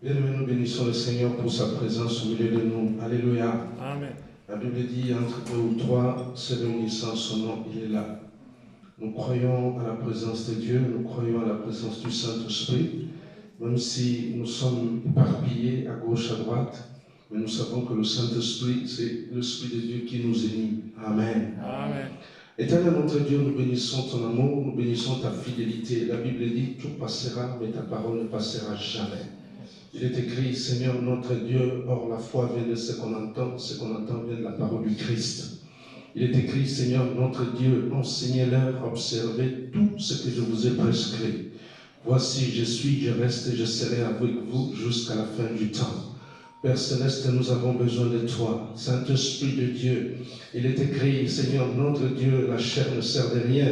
Bien-aimés, nous bénissons le Seigneur pour sa présence au milieu de nous. Alléluia. Amen. La Bible dit, entre deux ou trois se réunissant son nom, il est là. Nous croyons à la présence de Dieu, nous croyons à la présence du Saint-Esprit, même si nous sommes éparpillés à gauche, à droite, mais nous savons que le Saint-Esprit, c'est l'Esprit de Dieu qui nous unit. Amen. Amen. Éternel notre Dieu, nous bénissons ton amour, nous bénissons ta fidélité. La Bible dit, tout passera, mais ta parole ne passera jamais. Il est écrit, Seigneur notre Dieu, or la foi vient de ce qu'on entend vient de la parole du Christ. Il est écrit, Seigneur notre Dieu, enseignez-leur, observez tout ce que je vous ai prescrit. Voici, je suis, je reste et je serai avec vous jusqu'à la fin du temps. Père Céleste, nous avons besoin de toi. Saint-Esprit de Dieu, il est écrit, Seigneur notre Dieu, la chair ne sert de rien,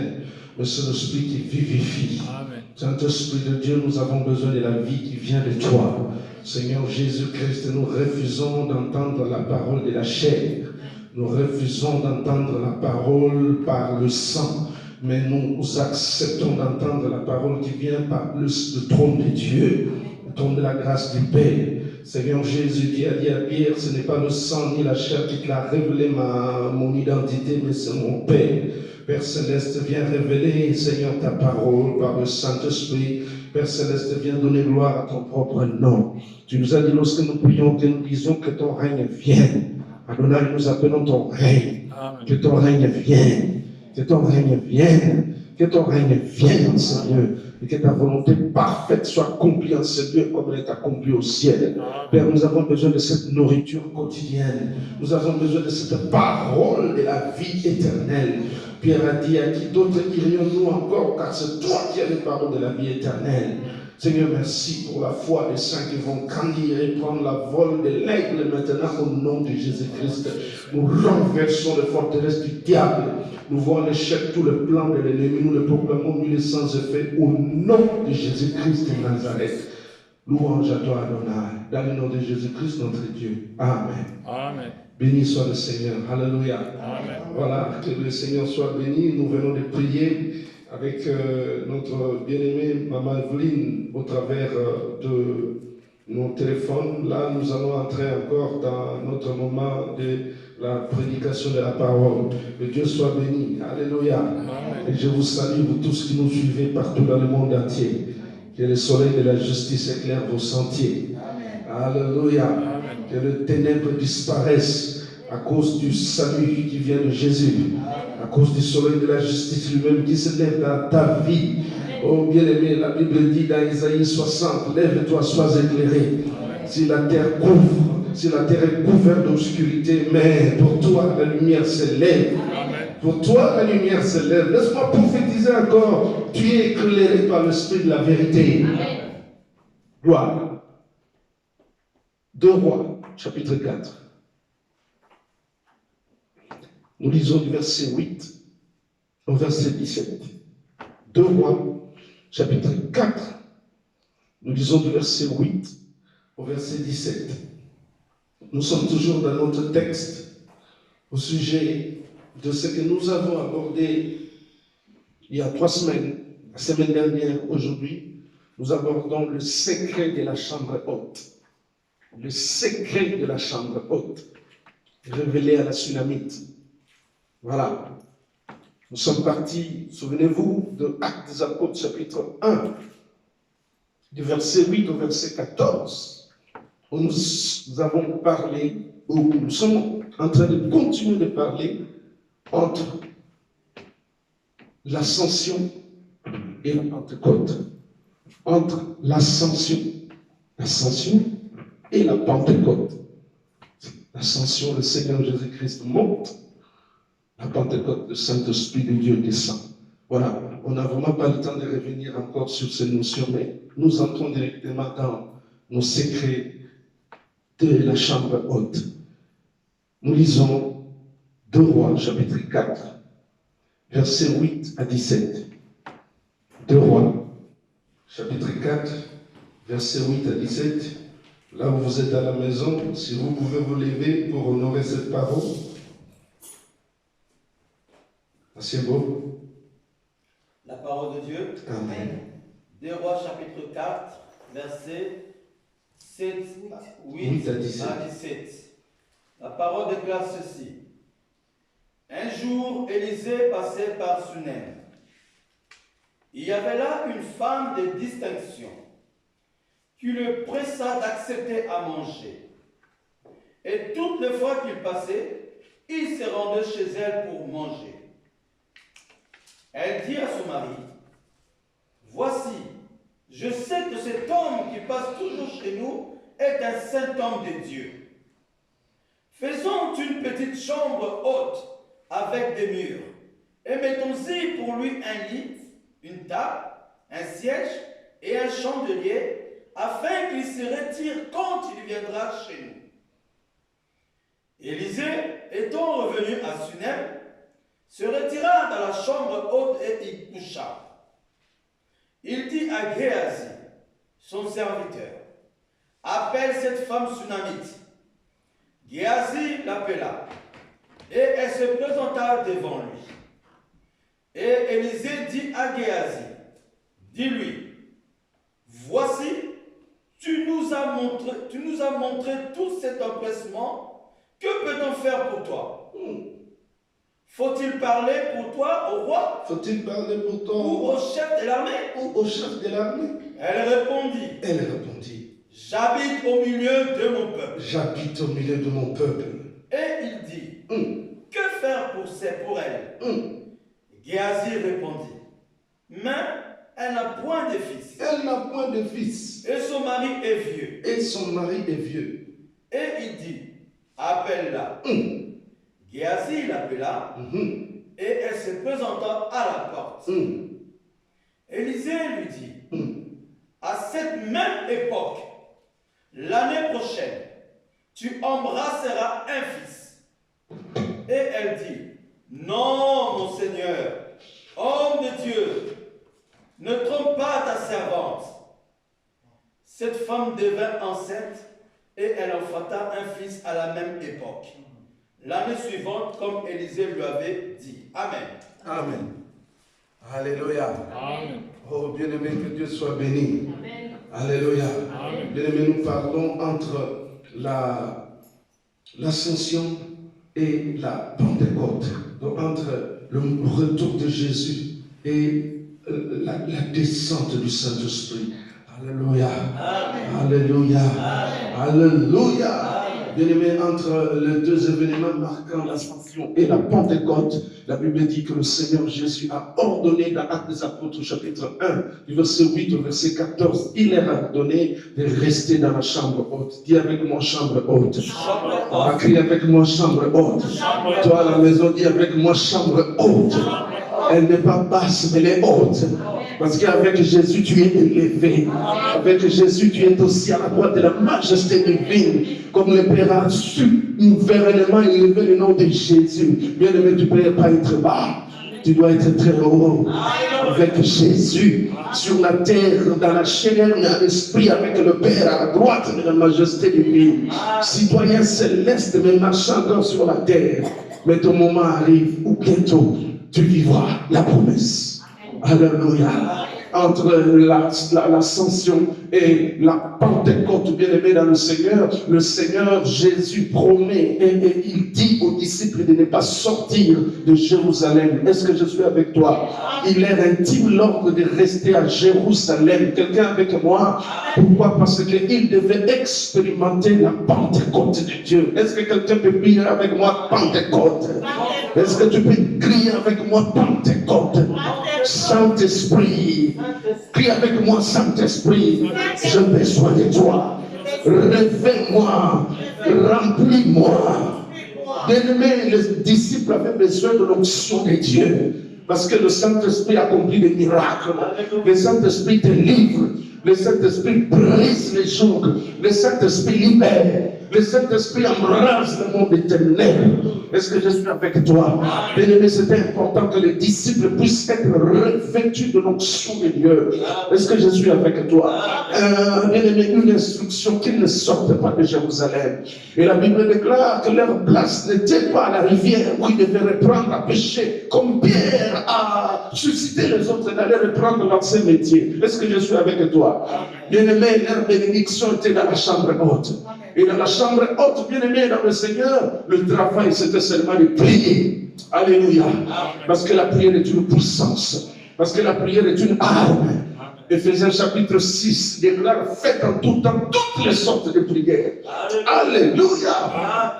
mais c'est l'Esprit qui vivifie. Amen. Saint-Esprit de Dieu, nous avons besoin de la vie qui vient de toi. Seigneur Jésus-Christ, nous refusons d'entendre la parole de la chair. Nous refusons d'entendre la parole par le sang. Mais nous acceptons d'entendre la parole qui vient par le trône de Dieu, le trône de la grâce du Père. Seigneur Jésus qui a dit à Pierre, ce n'est pas le sang ni la chair qui te l'a révélé mon identité, mais c'est mon Père. Père Céleste, viens révéler, Seigneur, ta parole par le Saint-Esprit. Père Céleste, viens donner gloire à ton propre nom. Tu nous as dit lorsque nous prions, que nous disons que ton règne vienne. Adonai, nous appelons ton règne. Amen. Que ton règne vienne. Que ton règne vienne. Que ton règne vienne, Seigneur. Et que ta volonté parfaite soit accomplie en ce lieu comme elle est accomplie au ciel. Père, nous avons besoin de cette nourriture quotidienne. Nous avons besoin de cette parole de la vie éternelle. Pierre a dit, à qui d'autre irions-nous encore, car c'est toi qui as les paroles de la vie éternelle. Seigneur, merci pour la foi des saints qui vont grandir et prendre la vol de l'aigle maintenant au nom de Jésus-Christ. Nous renversons les forteresses du diable. Nous voyons l'échec, tout le plan de l'ennemi. Nous le proclamons nul et sans effet au nom de Jésus-Christ de Nazareth. Louange à toi, Adonai. Dans le nom de Jésus-Christ, notre Dieu. Amen. Amen. Béni soit le Seigneur. Alléluia. Amen. Voilà, que le Seigneur soit béni. Nous venons de prier avec notre bien-aimée Maman Evelyne au travers de nos téléphones. Là, nous allons entrer encore dans notre moment de la prédication de la parole. Que Dieu soit béni. Alléluia. Amen. Et je vous salue, vous tous qui nous suivez partout dans le monde entier. Que le soleil de la justice éclaire vos sentiers. Alléluia. Amen. Que les ténèbres disparaissent à cause du salut qui vient de Jésus. À cause du soleil de la justice lui-même qui se lève dans ta vie. Oh bien-aimé, la Bible dit dans Isaïe 60, lève-toi, sois éclairé. Si la terre couvre, si la terre est couverte d'obscurité, mais pour toi la lumière se lève. Pour toi la lumière se lève. Laisse-moi prophétiser encore. Tu es éclairé par l'esprit de la vérité. Gloire. 2 Rois, chapitre 4. Nous lisons du verset 8 au verset 17. 2 Rois, chapitre 4. Nous lisons du verset 8 au verset 17. Nous sommes toujours dans notre texte au sujet de ce que nous avons abordé il y a 3 semaines, la semaine dernière, aujourd'hui. Nous abordons le secret de la chambre haute. Le secret de la chambre haute, révélé à la Sunamite. Voilà. Nous sommes partis, souvenez-vous, de Actes des Apôtres, chapitre 1, du verset 8 au verset 14, où nous avons parlé, où nous sommes en train de continuer de parler entre l'ascension et la Pentecôte. Entre l'ascension et la Pentecôte. L'ascension, le Seigneur Jésus-Christ monte. La Pentecôte, le Saint-Esprit de Dieu descend. Voilà, on n'a vraiment pas le temps de revenir encore sur ces notions, mais nous entrons directement dans nos secrets de la chambre haute. Nous lisons 2 Rois, chapitre 4, versets 8 à 17. 2 Rois, chapitre 4, versets 8 à 17. Là où vous êtes à la maison, si vous pouvez vous lever pour honorer cette parole. C'est beau. La parole de Dieu. Amen. 2 Rois chapitre 4, verset 8 à 17. La parole déclare ceci. Un jour, Élisée passait par Sunem. Il y avait là une femme de distinction qui le pressa d'accepter à manger. Et toutes les fois qu'il passait, il se rendait chez elle pour manger. Elle dit à son mari, « Voici, je sais que cet homme qui passe toujours chez nous est un saint homme de Dieu. Faisons une petite chambre haute avec des murs, et mettons-y pour lui un lit, une table, un siège et un chandelier, afin qu'il se retire quand il viendra chez nous. » Élisée, étant revenu à Sunem, se retira dans la chambre haute et y coucha. Il dit à Géasi, son serviteur, « Appelle cette femme sunamite. » Géasi l'appela, et elle se présenta devant lui. Et Élisée dit à Géasi, « Dis-lui, voici, tu nous as montré tout cet empressement. Que peut-on faire pour toi? Faut-il parler pour toi au roi? Faut-il parler pour toi ou au chef de l'armée? Ou au chef de l'armée? Elle répondit, j'habite au milieu de mon peuple. J'habite au milieu de mon peuple. Et il dit, que faire pour elle? Géasi répondit, mais elle n'a point de fils. Elle n'a point de fils. Et son mari est vieux. Et son mari est vieux. Et il dit, appelle-la. Géasi l'appela, et elle se présenta à la porte. Élisée lui dit, à cette même époque, l'année prochaine, tu embrasseras un fils. Et elle dit, non, mon Seigneur, homme de Dieu, ne trompe pas ta servante. Cette femme devint enceinte et elle enfanta un fils à la même époque. L'année suivante, comme Élisée lui avait dit. Amen. Amen. Alléluia. Amen. Oh, bien-aimé, que Dieu soit béni. Amen. Alléluia. Amen. Bien-aimé, nous parlons entre l'ascension et la Pentecôte. Donc, entre le retour de Jésus et la descente du Saint-Esprit. Alléluia. Amen. Alléluia. Amen. Alléluia. Bien-aimé, entre les deux événements marquant l'ascension et la Pentecôte, la Bible dit que le Seigneur Jésus a ordonné dans Actes des Apôtres, chapitre 1, du verset 8 au verset 14, il leur a ordonné de rester dans la chambre haute. Dis avec moi, chambre haute. On va crier avec moi, chambre haute. Toi à la maison, dis avec moi, chambre haute. Elle n'est pas basse, mais elle est haute. Parce qu'avec Jésus, tu es élevé. Avec Jésus, tu es aussi à la droite de la majesté divine. Comme le Père a souverainement élevé le nom de Jésus. Bien aimé, tu ne peux pas être bas. Tu dois être très haut. Avec Jésus, sur la terre, dans la chair et dans l'esprit, avec le Père à la droite de la majesté divine. Citoyen céleste, mais marchant encore sur la terre. Mais ton moment arrive où bientôt tu vivras la promesse. Alléluia. Entre l'ascension et la Pentecôte, bien-aimé dans le Seigneur Jésus promet et il dit aux disciples de ne pas sortir de Jérusalem. Est-ce que je suis avec toi? Il leur intime l'ordre de rester à Jérusalem. Quelqu'un avec moi? Pourquoi? Parce qu'il devait expérimenter la Pentecôte de Dieu. Est-ce que quelqu'un peut prier avec moi Pentecôte? Est-ce que tu peux crier avec moi Pentecôte? Saint-Esprit, crie avec moi, Saint-Esprit, j'ai besoin de toi. Réveille-moi, remplis-moi. Bien-aimé, les disciples avaient besoin de l'onction de Dieu. Parce que le Saint-Esprit accomplit des miracles. Le Saint-Esprit te livre. Le Saint-Esprit brise les jougs. Le Saint-Esprit libère. Le Saint-Esprit embrase le monde éternel. Est-ce que je suis avec toi? Bien-aimé, c'était important que les disciples puissent être revêtus de l'onction de Dieu. Est-ce que je suis avec toi? Bien-aimé, une instruction qu'ils ne sortent pas de Jérusalem. Et la Bible déclare que leur place n'était pas à la rivière où ils devaient reprendre à pêcher, comme Pierre a suscité les autres d'aller reprendre l'ancien métier. Est-ce que je suis avec toi? Bien-aimé, leur bénédiction était dans la chambre haute. Et dans la chambre haute, bien-aimé, dans le Seigneur, le travail, c'était seulement de prier. Alléluia. Parce que la prière est une puissance. Parce que la prière est une arme. Éphésiens chapitre 6 déclare, faites en tout temps toutes les sortes de prières. Alléluia.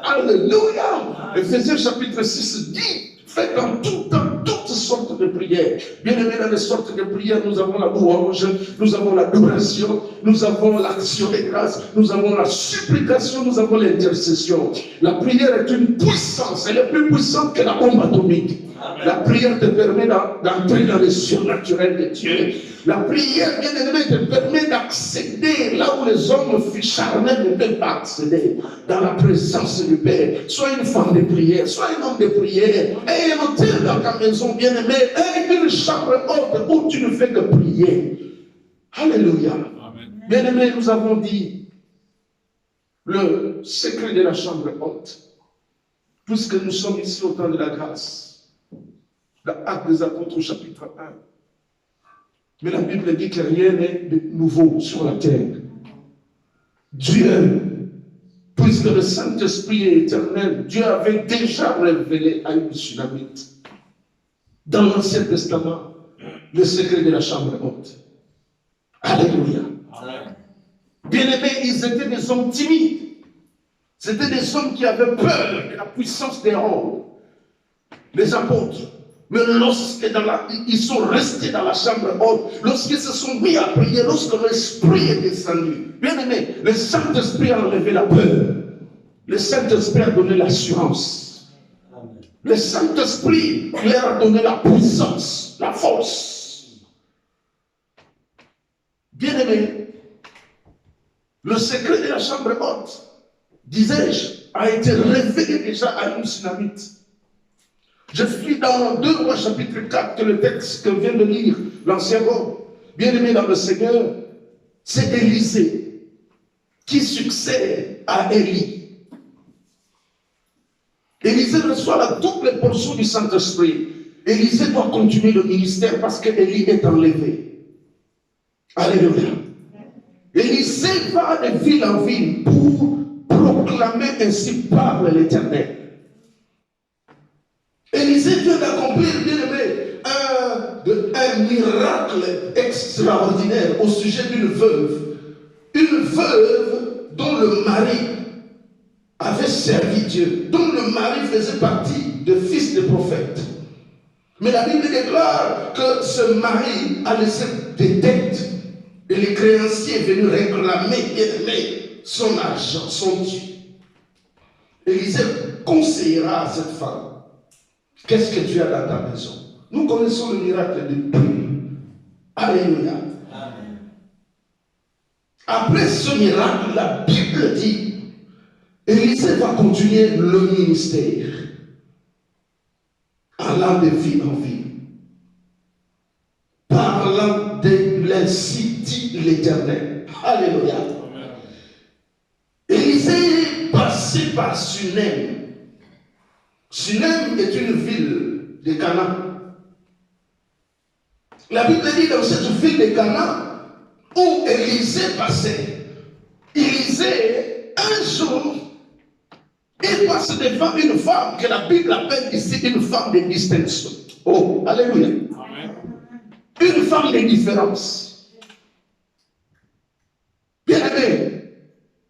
Alléluia. Éphésiens chapitre 6 dit, faites en tout temps toutes sortes de prières. Bien aimé, dans les sortes de prières, nous avons la louange, nous avons l'adoration, nous avons l'action des grâces, nous avons la supplication, nous avons l'intercession. La prière est une puissance, elle est plus puissante que la bombe atomique. La prière te permet d'entrer dans le surnaturel de Dieu. La prière, bien aimé, te permet d'accéder là où les hommes charnels ne peuvent pas accéder, dans la présence du Père. Sois une femme de prière, sois un homme de prière. Et un hôtel dans ta maison, bien aimé, et une chambre haute où tu ne fais que prier. Alléluia. Bien aimé, nous avons dit le secret de la chambre haute, puisque nous sommes ici au temps de la grâce. Dans Actes des Apôtres, chapitre 1. Mais la Bible dit que rien n'est de nouveau sur la terre. Dieu, puisque le Saint-Esprit est éternel, Dieu avait déjà révélé à une Sunamite, dans l'Ancien Testament, le secret de la chambre haute. Alléluia. Bien-aimés, ils étaient des hommes timides. C'étaient des hommes qui avaient peur de la puissance des hommes, les apôtres. Mais ils sont restés dans la chambre haute, lorsqu'ils se sont mis à prier, lorsque l'Esprit est descendu. Bien aimé, le Saint-Esprit a enlevé la peur. Le Saint-Esprit a donné l'assurance. Le Saint-Esprit leur a donné la puissance, la force. Bien aimé, le secret de la chambre haute, disais-je, a été révélé déjà à une Sunamite. Je suis dans 2 Rois chapitre 4, le texte que vient de lire l'ancien homme. Bien aimé dans le Seigneur, c'est Élisée qui succède à Élie. Élisée reçoit la double portion du Saint-Esprit. Élisée doit continuer le ministère parce qu'Élie est enlevé. Alléluia. Élisée va de ville en ville pour proclamer ainsi parle l'Éternel. Élisée vient d'accomplir, bien aimé, un miracle extraordinaire au sujet d'une veuve. Une veuve dont le mari avait servi Dieu, dont le mari faisait partie de fils de prophète. Mais la Bible déclare que ce mari a laissé des dettes et les créanciers est venu réclamer, bien aimé, son argent, son dû. Élisée conseillera à cette femme. Qu'est-ce que tu as dans ta maison? Nous connaissons le miracle de Dieu. Alléluia. Amen. Après ce miracle, la Bible dit, Élisée va continuer le ministère, allant de ville en ville, parlant de l'ainsi dit l'Éternel. Alléluia. Amen. Élisée passait par Sunem. Sunem est une ville de Canaan. La Bible dit dans cette ville de Canaan où Élisée passait. Élisée, un jour, il passe devant une femme que la Bible appelle ici une femme de distinction. Oh, alléluia. Amen. Une femme de différence. Bien aimé,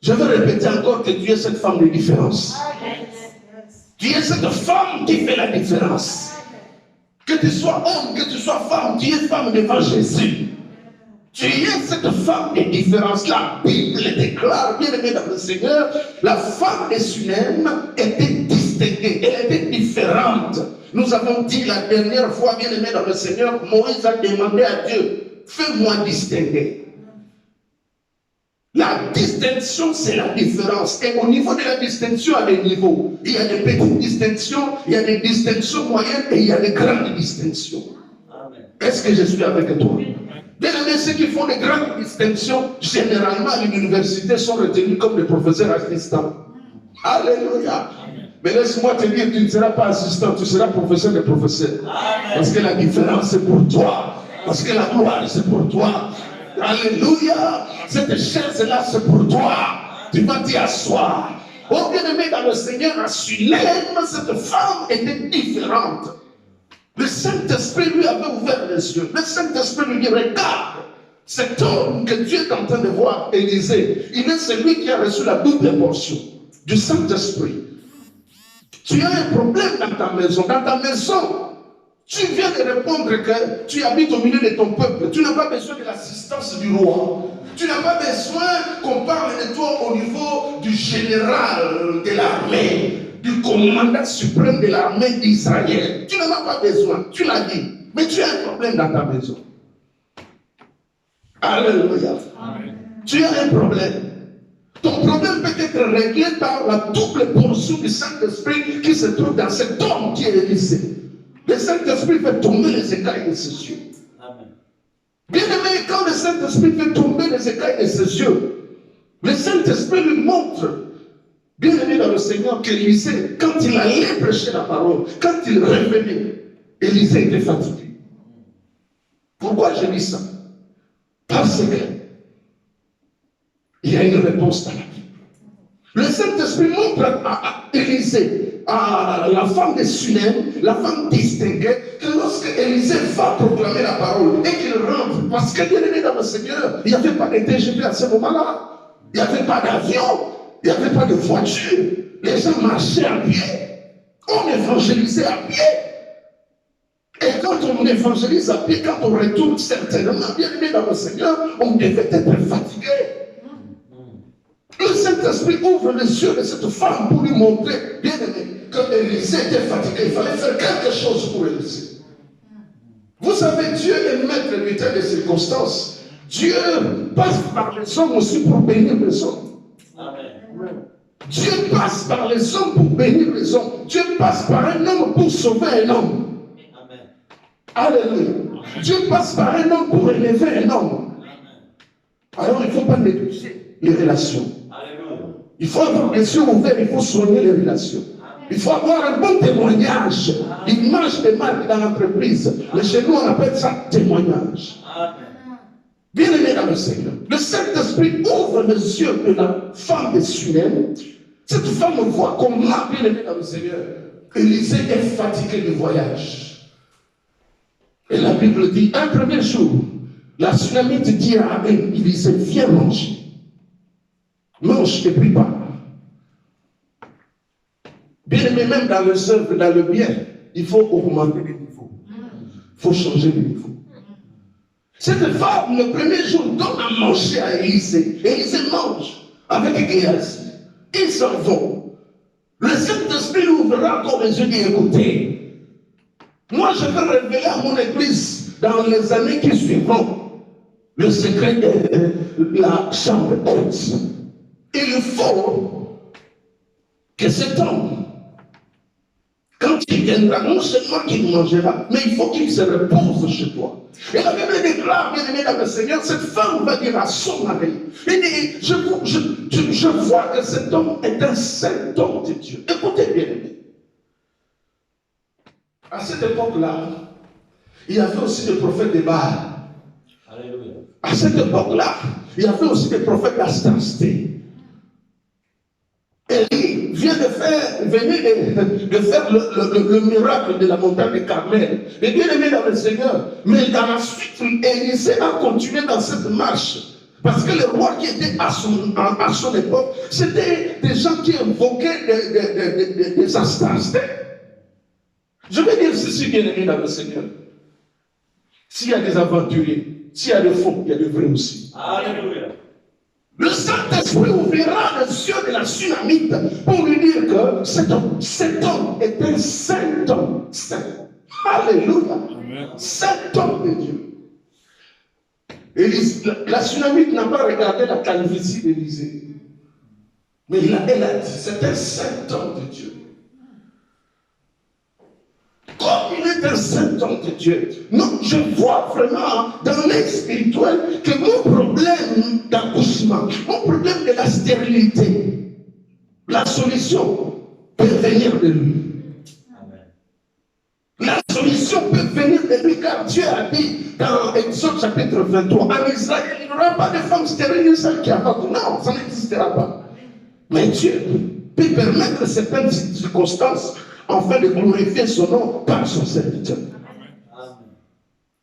je vais répéter encore que tu es cette femme de différence. Amen. Tu es cette femme qui fait la différence. Que tu sois homme, que tu sois femme, tu es femme devant Jésus. Tu es cette femme de différence. La Bible déclare, bien aimé dans le Seigneur, la femme de Sunem était distinguée, elle était différente. Nous avons dit la dernière fois, bien aimé dans le Seigneur, Moïse a demandé à Dieu, fais-moi distinguer. La distinction, c'est la différence. Et au niveau de la distinction, il y a des niveaux. Il y a des petites distinctions, il y a des distinctions moyennes et il y a des grandes distinctions. Est-ce que je suis avec toi? Bien aimé, ceux qui font des grandes distinctions, généralement à l'université, sont retenus comme des professeurs assistants. Alléluia. Mais laisse-moi te dire, tu ne seras pas assistant, tu seras professeur de professeurs. Parce que la différence, c'est pour toi. Parce que la gloire, c'est pour toi. Alléluia. Cette chaise-là, c'est pour toi. Tu vas t'y asseoir. Oh, bien-aimé dans le Seigneur, à Sunem, cette femme était différente. Le Saint-Esprit lui avait ouvert les yeux. Le Saint-Esprit lui dit, regarde, cet homme que Dieu est en train de voir, Élisée, il est celui qui a reçu la double portion du Saint-Esprit. Tu as un problème dans ta maison. Dans ta maison, tu viens de répondre que tu habites au milieu de ton peuple. Tu n'as pas besoin de l'assistance du roi. Tu n'as pas besoin qu'on parle de toi au niveau du général de l'armée, du commandant suprême de l'armée d'Israël. Tu n'en as pas besoin. Tu l'as dit. Mais tu as un problème dans ta maison. Alléluia. Tu as un problème. Ton problème peut être réglé par la double portion du Saint-Esprit qui se trouve dans cet homme qui est Élisée. Le Saint-Esprit fait tomber les écailles de ses yeux. Bien aimé, quand le Saint-Esprit fait tomber les écailles de ses yeux, le Saint-Esprit lui montre, bien aimé dans le Seigneur, qu'Élisée, quand il allait prêcher la parole, quand il revenait, Élisée était fatigué. Pourquoi je dis ça? Parce que il y a une réponse dans la Bible. Le Saint-Esprit montre à Élisée, à la femme de Sunem, la femme distinguée, que lorsque Élisée va proclamer la parole et qu'il rentre, parce que bien aimé dans le Seigneur, il n'y avait pas de TGV à ce moment-là, il n'y avait pas d'avion, il n'y avait pas de voiture, les gens marchaient à pied, on évangélisait à pied. Et quand on évangélise à pied, quand on retourne certainement, bien aimé dans le Seigneur, on devait être fatigué. Le Saint-Esprit ouvre les yeux de cette femme pour lui montrer, bien aimé, que Élisée était fatigué. Il fallait faire quelque chose pour Élisée. Vous savez, Dieu est maître du temps des circonstances. Dieu passe par les hommes aussi pour bénir les hommes. Amen. Dieu passe par les hommes pour bénir les hommes. Dieu passe par un homme pour sauver un homme. Amen. Alléluia. Dieu passe par un homme pour élever un homme. Alors il ne faut pas négliger les relations. Il faut avoir les yeux ouverts, il faut soigner les relations. Il faut avoir un bon témoignage. L'image de marque dans l'entreprise. Mais chez nous, on appelle ça témoignage. Bien aimé dans le Seigneur. Le Saint-Esprit ouvre les yeux de la femme de Sunem. Cette femme voit comment, bien aimé dans le Seigneur, Élisée est fatigué du voyage. Et la Bible dit, un premier jour, la Sunamite dit à Élisée, viens manger. Mange et puis pas. Bien aimé, même dans le œuvre, dans le bien, il faut augmenter les niveaux. Il faut changer de niveau. Cette femme, le premier jour, donne à manger à Élisée. Élisée mange avec Géasi. Ils s'en vont. Le Saint-Esprit ouvrira encore les yeux et dit, écoutez, moi je vais révéler à mon église dans les années qui suivront le secret de la chambre haute. Il faut que cet homme, quand il viendra, non seulement qu'il mangera, mais il faut qu'il se repose chez toi. Et la Bible déclare, bien aimé dans le Seigneur, cette femme va dire à son mari, il dit, je vois que cet homme est un saint homme de Dieu. Écoutez bien aimé. À cette époque-là, il y avait aussi des prophètes de Baal. Alléluia. À cette époque-là, il y avait aussi des prophètes d'Astarté. Élie vient de faire le miracle de la montagne de Carmel. Et bien aimé dans le Seigneur. Mais dans la suite, Élisée a continué dans cette marche. Parce que les rois qui étaient à son époque, c'était des gens qui invoquaient des Astartés. Je vais dire ceci, bien aimé dans le Seigneur. S'il y a des aventuriers, s'il y a des faux, il y a des vrais aussi. Alléluia. Le Saint-Esprit ouvrira les yeux de la Sunamite pour lui dire que cet homme est un saint homme. Saint. Alléluia. Amen. Saint homme de Dieu. La Sunamite n'a pas regardé la calvitie d'Élisée. Mais elle a dit, c'est un saint homme de Dieu. Comme il est un saint homme de Dieu. Non, je vois vraiment dans l'œil spirituel que mon problème d'accouchement, mon problème de la stérilité, la solution peut venir de lui. La solution peut venir de lui, car Dieu a dit dans Exode chapitre 23, en Israël, il n'y aura pas de femme stérile, celle qui avorte. Non, ça n'existera pas. Mais Dieu peut permettre certaines circonstances afin de glorifier son nom par son serviteur.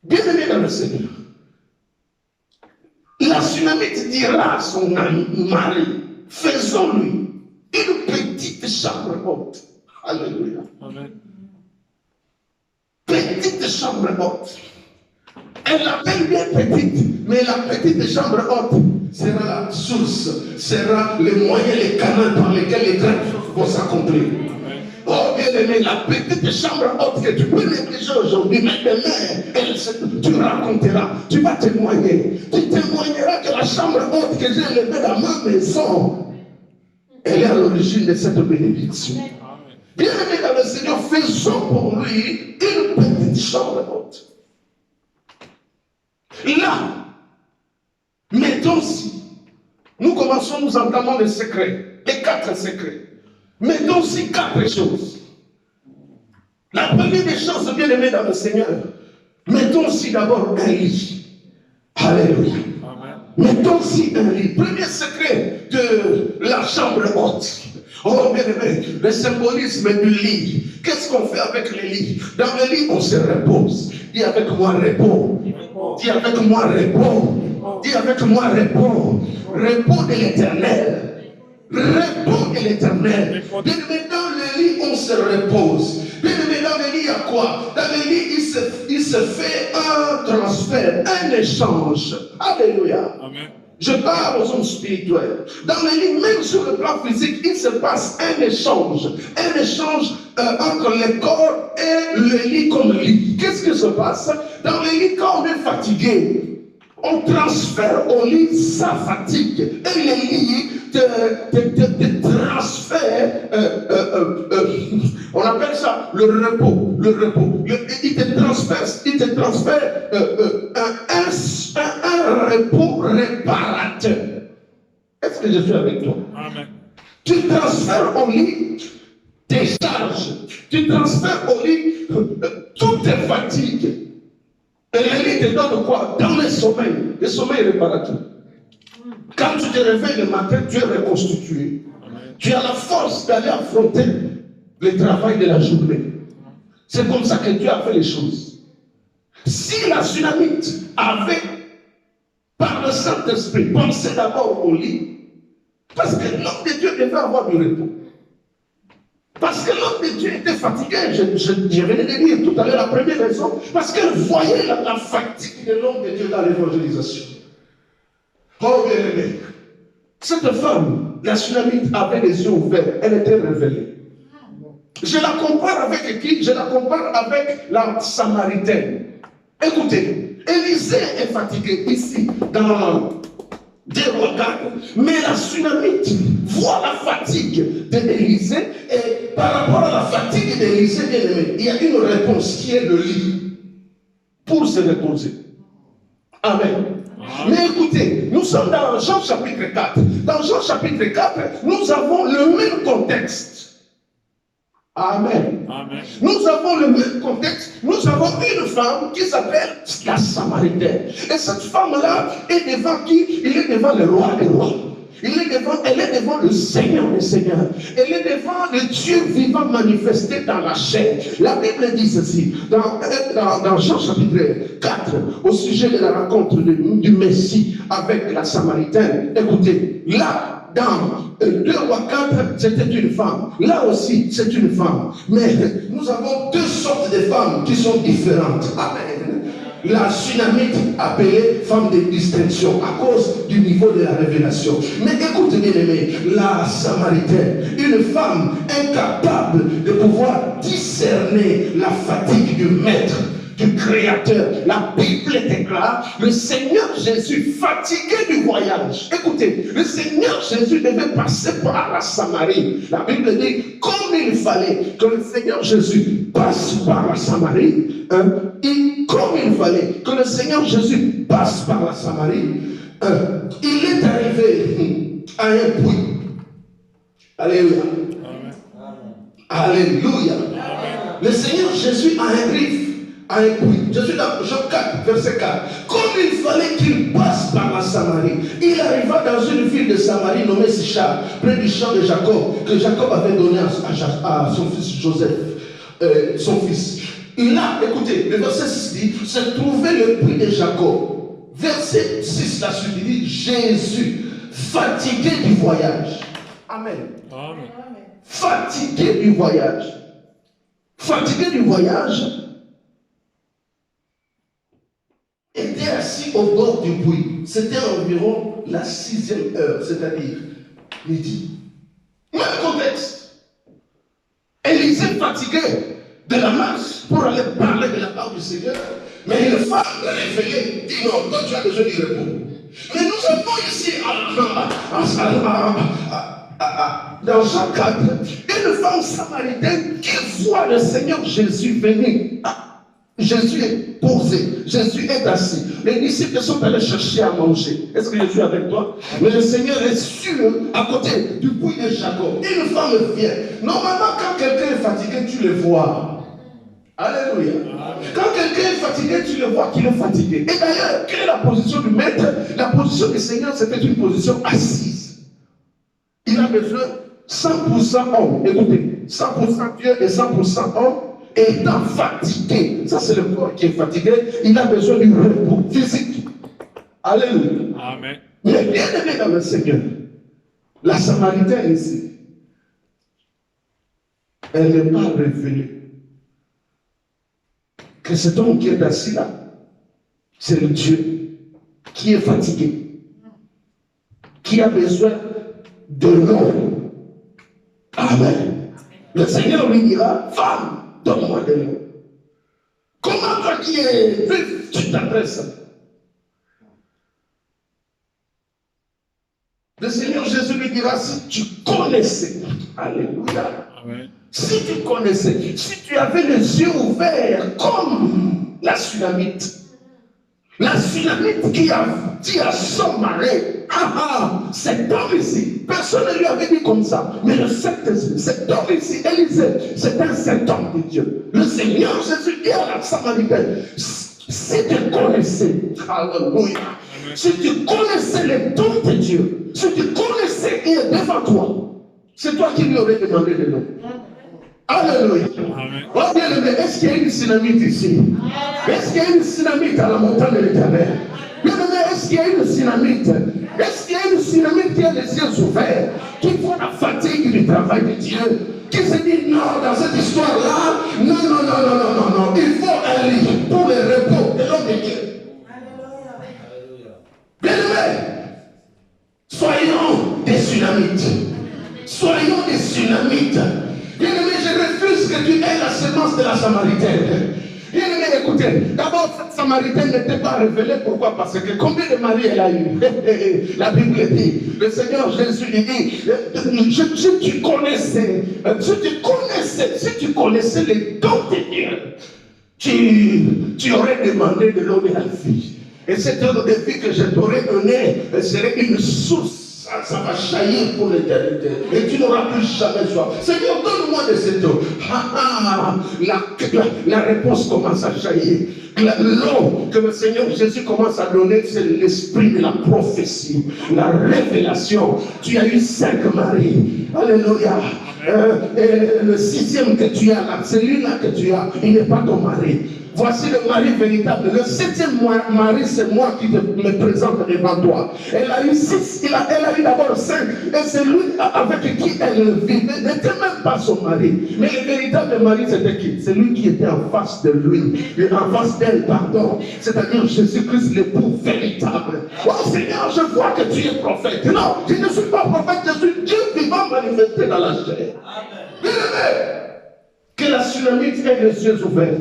Bien-aimé dans le Seigneur, la Sunamite dira à son mari, faisons-lui une petite chambre haute. Alléluia. Amen. Petite chambre haute. Elle l'appelle bien petite, mais la petite chambre haute sera la source, sera le moyen, les canaux par lesquels les grandes choses vont s'accomplir. Oh bien-aimé, la petite chambre haute que tu peux négliger aujourd'hui, mais demain, tu raconteras, tu vas témoigner. Tu témoigneras que la chambre haute que j'ai élevée dans ma maison, elle est à l'origine de cette bénédiction. Bien-aimé dans le Seigneur, faisons pour lui une petite chambre haute. Là, mettons-y, nous commençons, nous entamons les secrets, les 4 secrets. Mettons-y 4 choses. La première des choses, bien aimé dans le Seigneur, mettons-y d'abord un lit. Alléluia. Mettons-y un lit. Premier secret de la chambre haute. Oh bien aimé, le symbolisme du lit. Qu'est-ce qu'on fait avec les lits? Dans le lit, on se repose. Dis avec moi repos. Dis avec moi repos. Dis avec moi repos. Repos de l'Éternel. Repos de l'Éternel. Bien aimé, dans le lit, on se repose. Bien aimé, dans le lit, il y a quoi? Dans le lit, il se fait un transfert, un échange. Alléluia. Amen. Je parle aux hommes spirituels. Dans le lit, même sur le plan physique, il se passe un échange. Un échange entre le corps et le lit comme lit. Qu'est-ce qui se passe? Dans le lit, quand on est fatigué, on transfère au lit sa fatigue. Et le lit te transfère, on appelle ça le repos. Le repos. Il te transfère un repos réparateur. Est-ce que je suis avec toi? Amen. Tu transfères au lit tes charges. Tu transfères au lit toutes tes fatigues. Et le lit te donne quoi? Dans le sommeil réparateur. Quand tu te réveilles le matin, tu es reconstitué. Tu as la force d'aller affronter le travail de la journée. C'est comme ça que Dieu a fait les choses. Si la Sunamite avait, par le Saint-Esprit, pensé d'abord au lit, parce que l'homme de Dieu devait avoir du repos. Parce que l'homme de Dieu était fatigué. Je venais de dire tout à l'heure la première raison. Parce qu'elle voyait la fatigue de l'homme de Dieu dans l'évangélisation. Oh bien aimé, cette femme, la Sunamite, avait les yeux ouverts. Elle était révélée. Je la compare avec qui? Je la compare avec la Samaritaine. Écoutez, Élisée est fatigué ici, dans 2 Rois 4, mais la Sunamite voit la fatigue d'Élisée, et par rapport à la fatigue d'Élisée, il y a une réponse qui est le lit pour se reposer. Amen. Mais écoutez, nous sommes dans Jean chapitre 4. Dans Jean chapitre 4, nous avons le même contexte. Amen. Amen. Nous avons le même contexte. Nous avons une femme qui s'appelle la Samaritaine. Et cette femme-là est devant qui? Il est devant le roi des rois. Elle est devant le Seigneur des seigneurs. Elle est devant le Dieu vivant manifesté dans la chair. La Bible dit ceci, dans Jean chapitre 4, au sujet de la rencontre du Messie avec la Samaritaine. Écoutez, là, dans 2 Rois 4, c'était une femme. Là aussi, c'est une femme. Mais nous avons 2 sortes de femmes qui sont différentes. Amen. La Sunamite appelée femme de distinction à cause du niveau de la révélation. Mais écoutez bien aimé, la Samaritaine, une femme incapable de pouvoir discerner la fatigue du maître. du Créateur. La Bible déclare, le Seigneur Jésus, fatigué du voyage. Écoutez, le Seigneur Jésus devait passer par la Samarie. La Bible dit, comme il fallait que le Seigneur Jésus passe par la Samarie, et comme il fallait que le Seigneur Jésus passe par la Samarie, il est arrivé à un puits. Alléluia. Alléluia. Le Seigneur Jésus arrive à un puits. Je suis dans Jean 4, verset 4. Comme il fallait qu'il passe par la Samarie, il arriva dans une ville de Samarie nommée Sichar, près du champ de Jacob, que Jacob avait donné à son fils Joseph, son fils. Et là, écoutez, le verset 6 dit, se trouvait le puits de Jacob. Verset 6, la suite, il dit, Jésus, fatigué du voyage. Amen. Amen. Fatigué du voyage. Fatigué du voyage, était assis au bord du puits. C'était environ la 6e heure, c'est-à-dire midi. Même contexte. Élisée fatigué de la marche pour aller parler de la part du Seigneur, mais une femme réveillée dit non, toi tu as besoin du repos. Mais nous avons ici dans Jean 4, une femme samaritaine qui voit le Seigneur Jésus venir. Jésus est posé, Jésus est assis. Les disciples sont allés chercher à manger. Est-ce que je suis avec toi? Mais le Seigneur est sûr à côté du puits de Jacob. Une femme vient. Normalement, quand quelqu'un est fatigué, tu le vois. Alléluia. Quand quelqu'un est fatigué, tu le vois qu'il est fatigué. Et d'ailleurs, quelle est la position du maître? La position du Seigneur, c'était une position assise. Il a besoin 100% homme. Écoutez, 100% Dieu et 100% homme. Étant fatigué, ça c'est le corps qui est fatigué, il a besoin du repos physique. Alléluia. Amen. Mais bien aimé dans le Seigneur, la Samaritaine ici, elle n'est pas revenue. Que cet homme qui est assis là, c'est le Dieu qui est fatigué, qui a besoin de l'eau. Amen. Le Seigneur lui dira, femme, donne-moi de l'eau. Comment toi qui es vif, tu t'adresses? Le Seigneur Jésus lui dira, si tu connaissais, alléluia, Amen. si tu connaissais, si tu avais les yeux ouverts comme la Sunamite qui a dit à son mari, cet homme ici, personne ne lui avait dit comme ça, mais cet homme ici, Élisée, c'est un saint homme de Dieu. Le Seigneur Jésus dit à la Samaritaine, si tu connaissais, alléluia, si tu connaissais les dons de Dieu, si tu connaissais qui est devant toi, c'est toi qui lui aurais demandé de l'eau. Alléluia. Oh bien aimé, est-ce qu'il y a une dynamite ici? Est-ce qu'il y a une dynamite à la montagne de l'Éternel? Bien aimé, est-ce qu'il y a une dynamite? Est-ce qu'il y a une dynamite qui a les yeux ouverts, qui voit la fatigue du travail de Dieu, qui se dit non, dans cette histoire-là, non, il faut un lit pour le repos de l'homme de Dieu. Bien aimé, soyons des dynamites. Soyons des dynamites. Bien aimé, je refuse que tu aies la semence de la Samaritaine. Bien aimé, écoutez, d'abord, cette Samaritaine n'était pas révélée. Pourquoi? Parce que combien de maris elle a eu? La Bible dit, le Seigneur Jésus dit, si tu connaissais les dons de Dieu, tu aurais demandé de l'eau de la vie. Et cette eau de vie que je t'aurais donnée serait une source. Ça va jaillir pour l'éternité. Et tu n'auras plus jamais soif. Seigneur, donne-moi de cette eau. La réponse commence à jaillir. L'eau que le Seigneur Jésus commence à donner, c'est l'esprit de la prophétie, la révélation. Tu as eu 5 maris. Alléluia. Et le 6e que tu as là, celui-là que tu as, il n'est pas ton mari. Voici le mari véritable. Le 7e mari, c'est moi qui me présente devant toi. Elle a eu 6, elle a eu d'abord 5. Et celui avec qui elle vivait n'était même pas son mari. Mais le véritable mari, c'était qui? C'est lui qui était en face de lui. En face d'elle, pardon. C'est-à-dire Jésus-Christ, l'époux véritable. Oh Seigneur, je vois que tu es prophète. Non, je ne suis pas prophète, je suis Dieu vivant manifesté dans la chair. Bien aimé, que la Sunamite ait les yeux ouverts.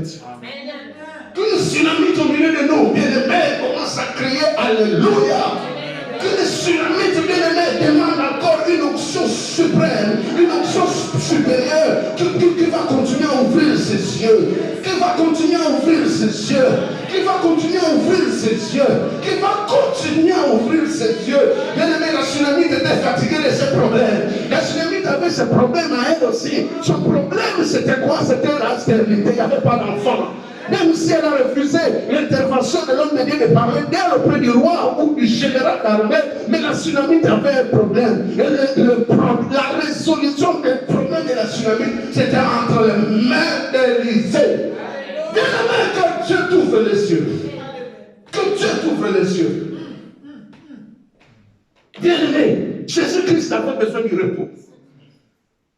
Que tsunamis au milieu de nous, bien-aimés, commence à crier Alléluia. Que les tsunamis, bien-aimés, demandent encore une onction suprême, une onction supérieure, qui va continuer à ouvrir ses yeux, qui va continuer à ouvrir ses yeux, qui va continuer à ouvrir ses yeux, qui va continuer à ouvrir ses yeux. Bien-aimé, la tsunami était fatiguée de ses problèmes. La tsunami avait ses problèmes à elle aussi. Son problème, c'était quoi? C'était la stérilité. Il n'y avait pas d'enfant. Même si elle a refusé l'intervention de l'homme de Dieu de parler d'elle auprès du roi ou du général d'armée, mais la tsunami avait un problème. La résolution des problèmes de la tsunami, c'était entre les mains d'Élisée. Bien-aimé, que Dieu t'ouvre les yeux. Que Dieu t'ouvre les yeux. Bien-aimé, Jésus-Christ avait besoin du repos.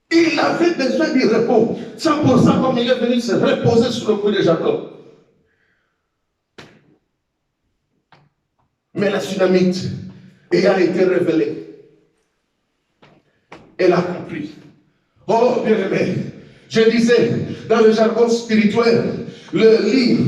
Il avait besoin du repos. 100% comme il est venu se reposer sur le cou de Jacob. Mais la tsunamite ayant été révélée, elle a compris. Oh, bien-aimé, je disais, dans le jargon spirituel, le livre,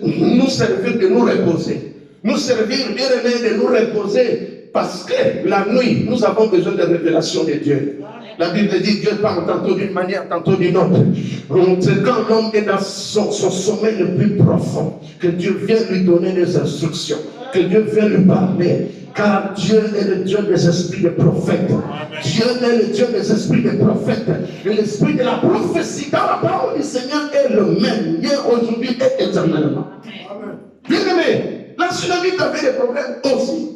nous servir de nous reposer. Nous servir, bien-aimé, de nous reposer, parce que la nuit, nous avons besoin de révélation de Dieu. La Bible dit Dieu parle tantôt d'une manière, tantôt d'une autre. C'est quand l'homme est dans son sommeil le plus profond que Dieu vient lui donner des instructions, que Dieu vient lui parler. Car Dieu est le Dieu des esprits des prophètes. Dieu est le Dieu des esprits des prophètes. Et l'esprit de la prophétie dans la parole du Seigneur est le même, hier, aujourd'hui et éternellement. Bien aimé, la tsunami avait des problèmes aussi.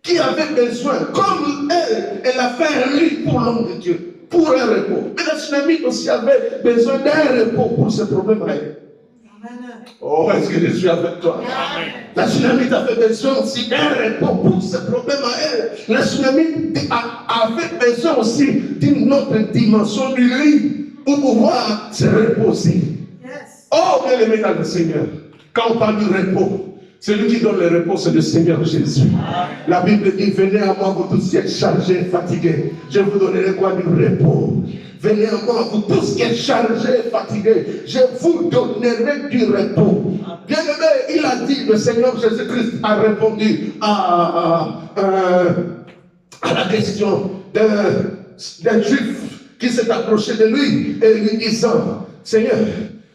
Qui avait besoin, comme elle a fait un lit pour l'homme de Dieu, pour un repos. Mais la tsunami aussi avait besoin d'un repos pour ce problème à elle. Oh, est-ce que je suis avec toi? La tsunami avait besoin aussi d'un repos pour ce problème à elle. La tsunami avait besoin aussi d'une autre dimension du lit pour pouvoir se reposer. Oh, bien aimé dans le Seigneur, quand on parle du repos, celui qui donne le repos, c'est le Seigneur Jésus. La Bible dit, venez à moi, vous tous qui êtes chargés et fatigués. Je vous donnerai quoi? Du repos. Venez à moi, vous tous qui êtes chargés et fatigués. Je vous donnerai du repos. Bien aimé, il a dit, le Seigneur Jésus-Christ a répondu à la question d'un juif qui s'est approché de lui et lui disant, Seigneur,